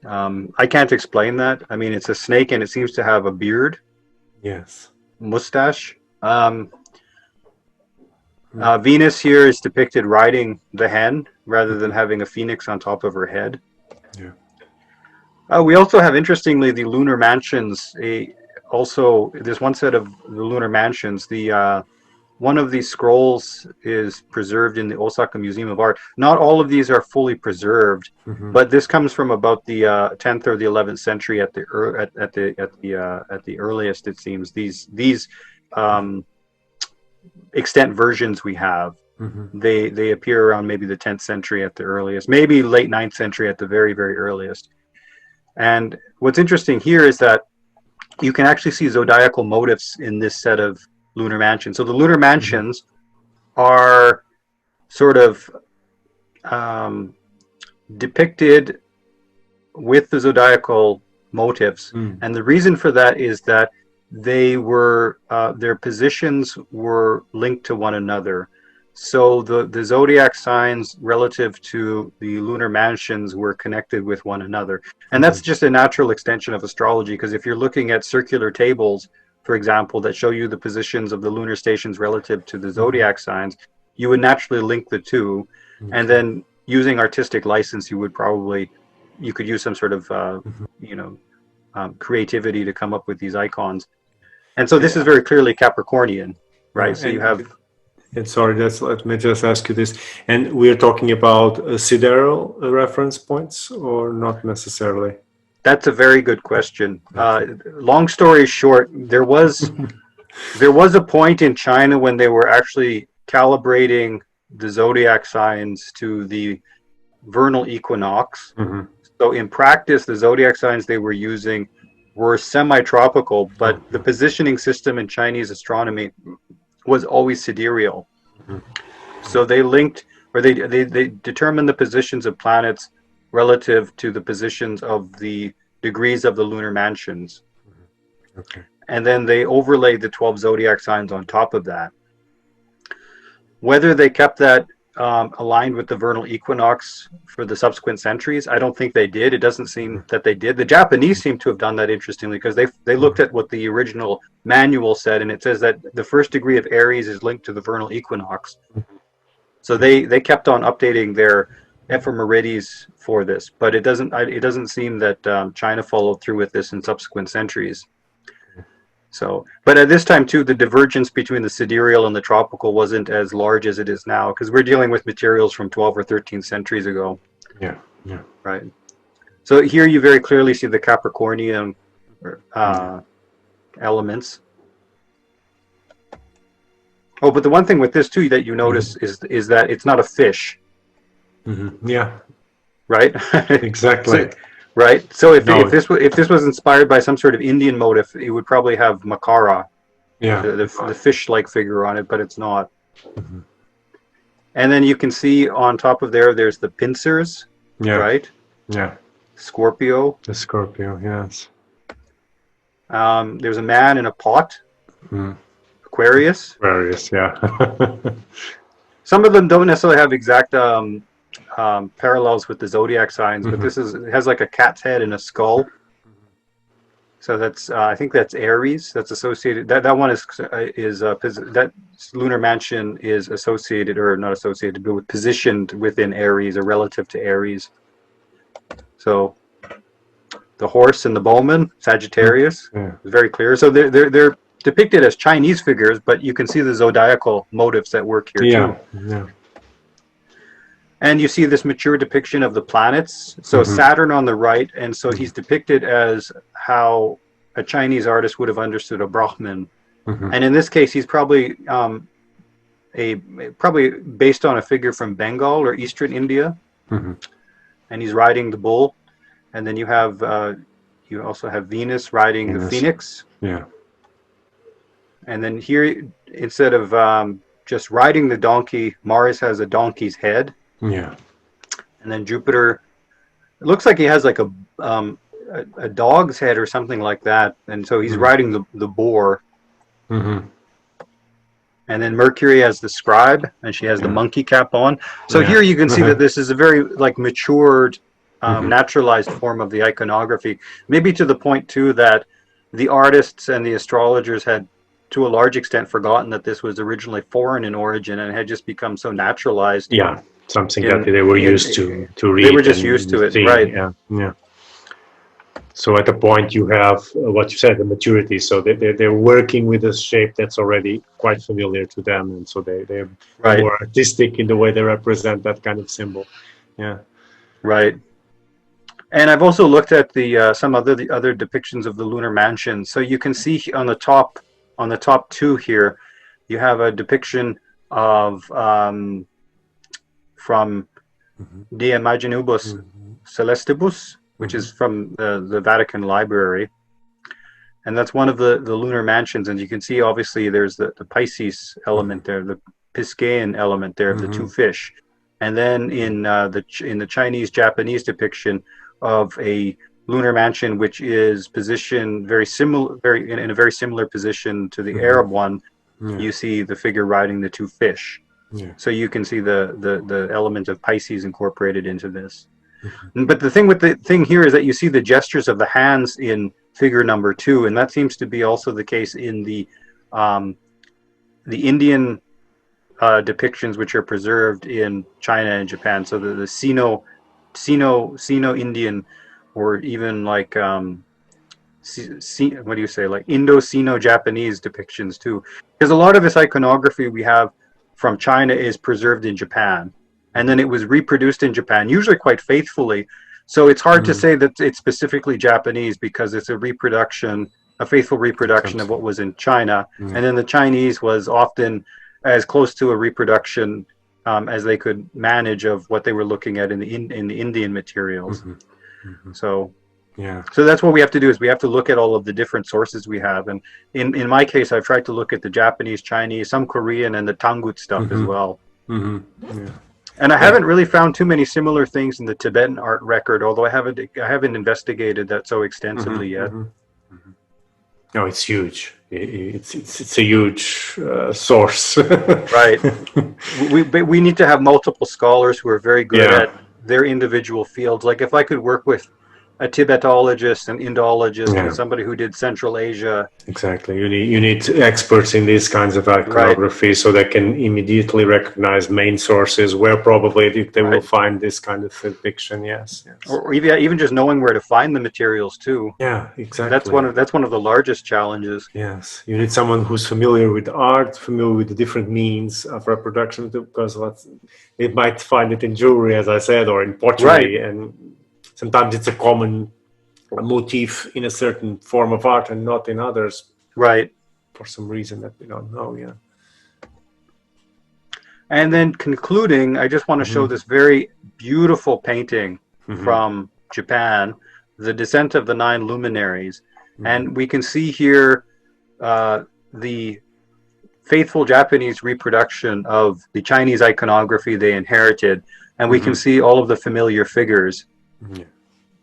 I can't explain that. I mean, it's a snake and it seems to have a beard, Yes. mustache. Venus here is depicted riding the hen rather than having a phoenix on top of her head. Yeah. We also have, interestingly, the lunar mansions. Also, there's one set of the lunar mansions. One of these scrolls is preserved in the Osaka Museum of Art. Not all of these are fully preserved, but this comes from about the 10th or the 11th century at the earliest. It seems these extant versions we have. They appear around maybe the 10th century at the earliest, maybe late 9th century at the very, very earliest. And what's interesting here is that you can actually see zodiacal motifs in this set of lunar mansions. So the lunar mansions are sort of depicted with the zodiacal motifs, and the reason for that is that they were their positions were linked to one another. So the zodiac signs relative to the lunar mansions were connected with one another, and that's just a natural extension of astrology. Because if you're looking at circular tables, for example, that show you the positions of the lunar stations relative to the zodiac signs, you would naturally link the two, and then using artistic license, you could use some sort of creativity to come up with these icons. And so this is very clearly Capricornian, right? So you have. And sorry, let me just ask you this. And we're talking about sidereal reference points, or not necessarily? That's a very good question. Long story short, there was a point in China when they were actually calibrating the zodiac signs to the vernal equinox. So in practice, the zodiac signs they were using were semi-tropical, but the positioning system in Chinese astronomy was always sidereal. So they linked, or they determined the positions of planets relative to the positions of the degrees of the lunar mansions. And then they overlaid the 12 zodiac signs on top of that. Whether they kept that aligned with the vernal equinox for the subsequent centuries, I don't think they did. It doesn't seem that they did. The Japanese seem to have done that, interestingly, because they looked at what the original manual said, and it says that the first degree of Aries is linked to the vernal equinox. So they kept on updating their ephemerides for this, but it doesn't seem that China followed through with this in subsequent centuries. So, but at this time too, the divergence between the sidereal and the tropical wasn't as large as it is now, because we're dealing with materials from 12 or 13 centuries ago. Yeah. Right. So here you very clearly see the Capricornian elements. Oh, but the one thing with this too that you notice is that it's not a fish. Yeah. Right. Exactly. Right. So if this was inspired by some sort of Indian motif, it would probably have Makara, the fish-like figure on it, but it's not. And then you can see on top of there's the pincers, right? Yeah. Scorpio. The Scorpio, yes. There's a man in a pot. Aquarius. Aquarius, yeah. Some of them don't necessarily have exact parallels with the zodiac signs, but it has like a cat's head and a skull. So that's I think that's Aries. That's associated. That one is that lunar mansion is associated, or not associated, but positioned within Aries or relative to Aries. So the horse and the bowman, Sagittarius, is very clear. So they're depicted as Chinese figures, but you can see the zodiacal motifs that work here too. Yeah. And you see this mature depiction of the planets. So Saturn on the right, and so he's depicted as how a Chinese artist would have understood a Brahmin. And in this case, he's probably probably based on a figure from Bengal or Eastern India, and he's riding the bull. And then you also have Venus riding the phoenix. Yeah. And then here, instead of just riding the donkey, Mars has a donkey's head. Yeah. And then Jupiter, it looks like he has like a a dog's head or something like that, and so he's riding the boar. Mm-hmm. And then Mercury has the scribe, and she has the monkey cap on. So here you can see that this is a very like matured, naturalized form of the iconography. Maybe to the point too that the artists and the astrologers had, to a large extent, forgotten that this was originally foreign in origin and had just become so naturalized. Yeah, something that they were used to read. They were just used to it, see, right? Yeah. So at the point you have what you said, the maturity. So they're working with a shape that's already quite familiar to them, and so they're more artistic in the way they represent that kind of symbol. Yeah. Right. And I've also looked at the the other depictions of the lunar mansions. So you can see on the top two here, you have a depiction of from De Imaginibus Celestibus, which is from the Vatican Library, and that's one of the lunar mansions. And you can see obviously there's the Pisces element there, the Piscean element there of the two fish, and then in the Chinese Japanese depiction of a lunar mansion, which is positioned very similar, in a very similar position to the Arab one. You see the figure riding the two fish. So you can see the element of Pisces incorporated into this. But the thing here is that you see the gestures of the hands in figure number 2, and that seems to be also the case in the Indian depictions, which are preserved in China and Japan. So the Sino-Indian, or even like what do you say, like Indo-Sino-Japanese depictions too, because a lot of this iconography we have from China is preserved in Japan. And then it was reproduced in Japan, usually quite faithfully. So it's hard to say that it's specifically Japanese, because it's a faithful reproduction of what was in China. And then the Chinese was often as close to a reproduction as they could manage of what they were looking at in the Indian materials. So that's what we have to do, is we have to look at all of the different sources we have. And in my case, I've tried to look at the Japanese, Chinese, some Korean, and the Tangut stuff as well. And I haven't really found too many similar things in the Tibetan art record, although I haven't investigated that so extensively yet. No, it's huge. It's a huge source. Right. We need to have multiple scholars who are very good at their individual fields. Like if I could work with a Tibetologist, an Indologist, and somebody who did Central Asia. Exactly. You need experts in these kinds of iconography, so they can immediately recognize main sources where probably they will find this kind of depiction. Yes. Or even just knowing where to find the materials too. Yeah, exactly. That's one of the largest challenges. Yes, you need someone who's familiar with art, familiar with the different means of reproduction, because it might find it in jewelry, as I said, or in pottery, and sometimes it's a common motif in a certain form of art and not in others. Right. For some reason that we don't know, And then concluding, I just want to show this very beautiful painting from Japan, The Descent of the Nine Luminaries. And we can see here the faithful Japanese reproduction of the Chinese iconography they inherited. And we can see all of the familiar figures.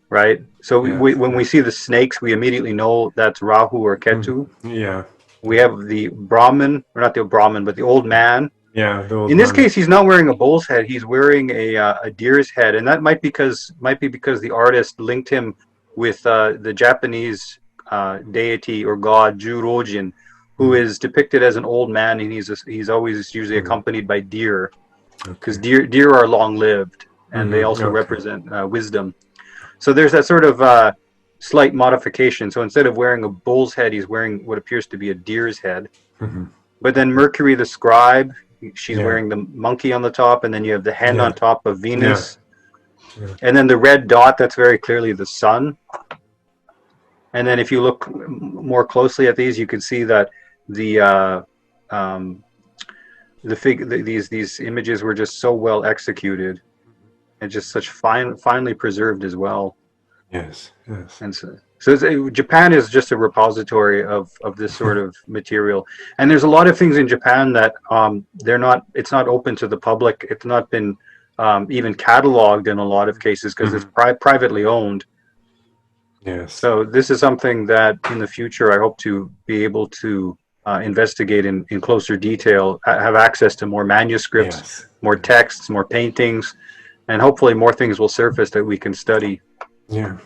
Right? So when we see the snakes, we immediately know that's Rahu or Ketu. We have the Brahmin, or not the Brahmin, but the old man. In this case, he's not wearing a bull's head. He's wearing a deer's head, and that might be because the artist linked him with the Japanese deity or god Jurojin, who is depicted as an old man, and he's always usually accompanied by deer, because deer are long-lived, and they also represent wisdom. So there's that sort of slight modification. So instead of wearing a bull's head, he's wearing what appears to be a deer's head. But then Mercury, the scribe, she's wearing the monkey on the top, and then you have the hen on top of Venus. And then the red dot, that's very clearly the sun. And then if you look more closely at these, you can see that these images were just so well executed. And just such finely preserved as well. Yes. And so Japan is just a repository of this sort of material. And there's a lot of things in Japan that it's not open to the public. It's not been even cataloged in a lot of cases, because it's privately owned. Yes. So this is something that in the future I hope to be able to investigate in closer detail, have access to more manuscripts, Yes. more texts, more paintings, and hopefully more things will surface that we can study. Yeah.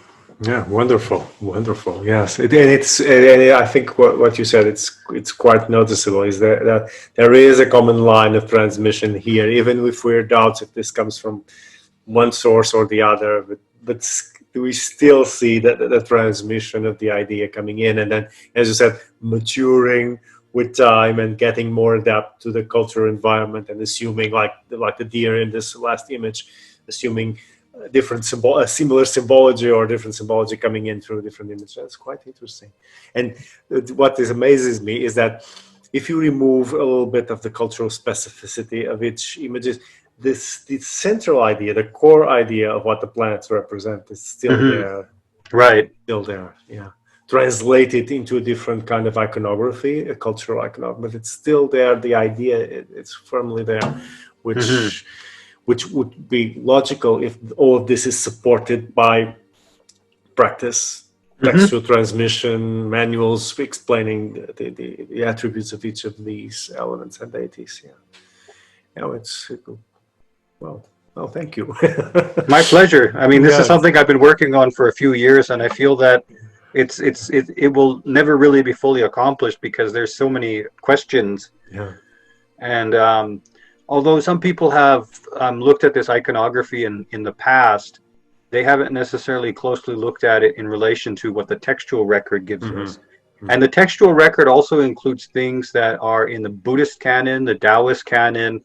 Yeah. Wonderful. Wonderful. Yes. And I think what you said, it's quite noticeable is that there is a common line of transmission here, even if we're doubts if this comes from one source or the other, but we still see that the transmission of the idea coming in, and then, as you said, maturing with time and getting more adapt to the cultural environment, and assuming like the deer in this last image, assuming a similar symbology or different symbology coming in through different images. That's quite interesting. And what amazes me is that if you remove a little bit of the cultural specificity of each images, the central idea, the core idea of what the planets represent is still there. Right. Still there, yeah. Translated into a different kind of iconography, a cultural iconography, but it's still there. The idea, it's firmly there, which would be logical if all of this is supported by practice, textual transmission, manuals explaining the attributes of each of these elements and deities. Yeah, well, thank you. My pleasure. I mean, this is Yes. something I've been working on for a few years, and I feel that it will never really be fully accomplished because there's so many questions. Yeah. And although some people have looked at this iconography in the past, they haven't necessarily closely looked at it in relation to what the textual record gives us. And the textual record also includes things that are in the Buddhist canon, the Taoist canon,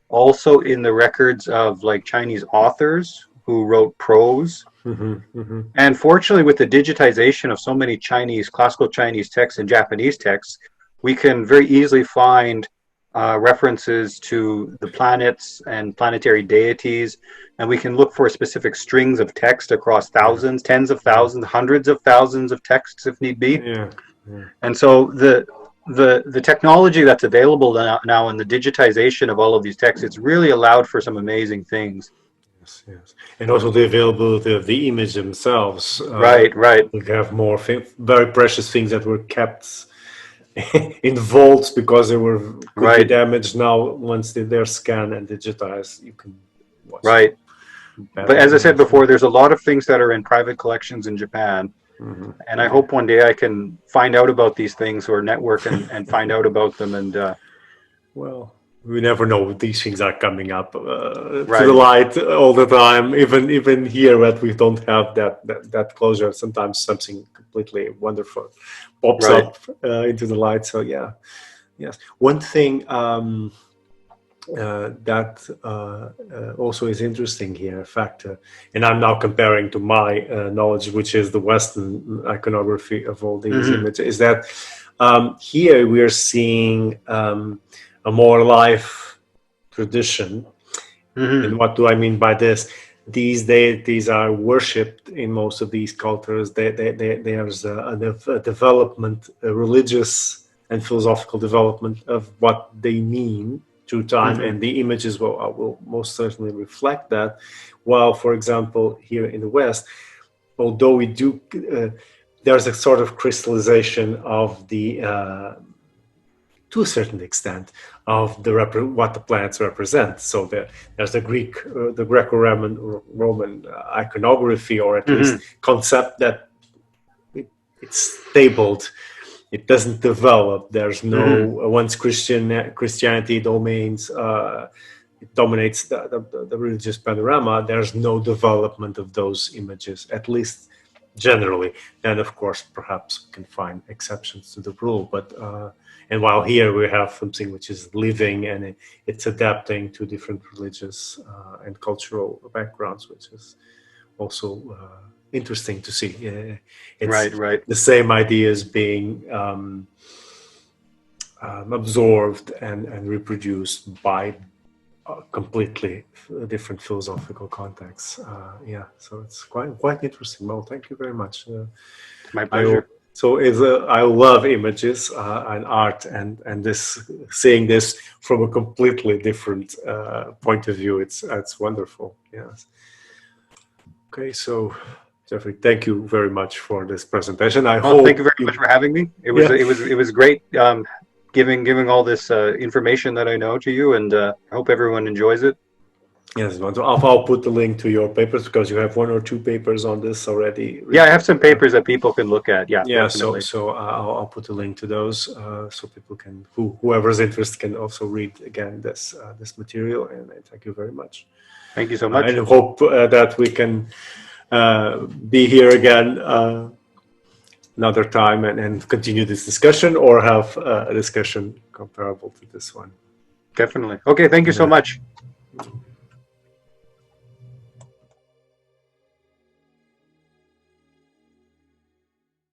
also in the records of like Chinese authors who wrote prose. And fortunately, with the digitization of so many classical Chinese texts and Japanese texts, we can very easily find references to the planets and planetary deities, and we can look for specific strings of text across thousands, tens of thousands, hundreds of thousands of texts if need be. Yeah. And so the technology that's available now in the digitization of all of these texts, it's really allowed for some amazing things. Yes. And also the availability of the image themselves. Right. We have more very precious things that were kept in vaults because they could be damaged. Now, once they're scanned and digitized, you can watch. Right. But as I said before, there's a lot of things that are in private collections in Japan. And I hope one day I can find out about these things or network and find out about them. And well, we never know. These things are coming up to the light all the time. Even here, that we don't have that closure. Sometimes something completely wonderful pops up into the light. So yeah, yes. One thing that also is interesting here, factor, and I'm now comparing to my knowledge, which is the Western iconography of all these images, is that here we are seeing a more live tradition. And what do I mean by this? These deities are worshipped in most of these cultures. There's a development, a religious and philosophical development of what they mean through time, and the images will most certainly reflect that. While, for example, here in the West, although we do, there's a sort of crystallization of the, to a certain extent, of what the planets represent. So there's the Greco-Roman iconography, or at least concept that it's stabled. It doesn't develop. There's no once Christianity dominates the religious panorama. There's no development of those images, at least generally. And of course, perhaps we can find exceptions to the rule. But and while here we have something which is living and it's adapting to different religious and cultural backgrounds, which is also interesting to see. It's the same ideas being absorbed and reproduced by completely different philosophical contexts. So it's quite interesting. Well, thank you very much. My pleasure. I love images and art, and seeing this from a completely different point of view. It's wonderful. Yes. Okay, so Jeffrey, thank you very much for this presentation. I Well, hope thank you very much for having me. It was great giving all this information that I know to you, and I hope everyone enjoys it. Yes, I'll put the link to your papers because you have 1 or 2 papers on this already. Yeah, I have some papers that people can look at. Yeah, Yeah, definitely. so I'll put a link to those so people can, whoever's interested, can also read again this material. And thank you very much. Thank you so much. And I hope that we can be here again another time and continue this discussion, or have a discussion comparable to this one. Definitely. Okay, thank you so much.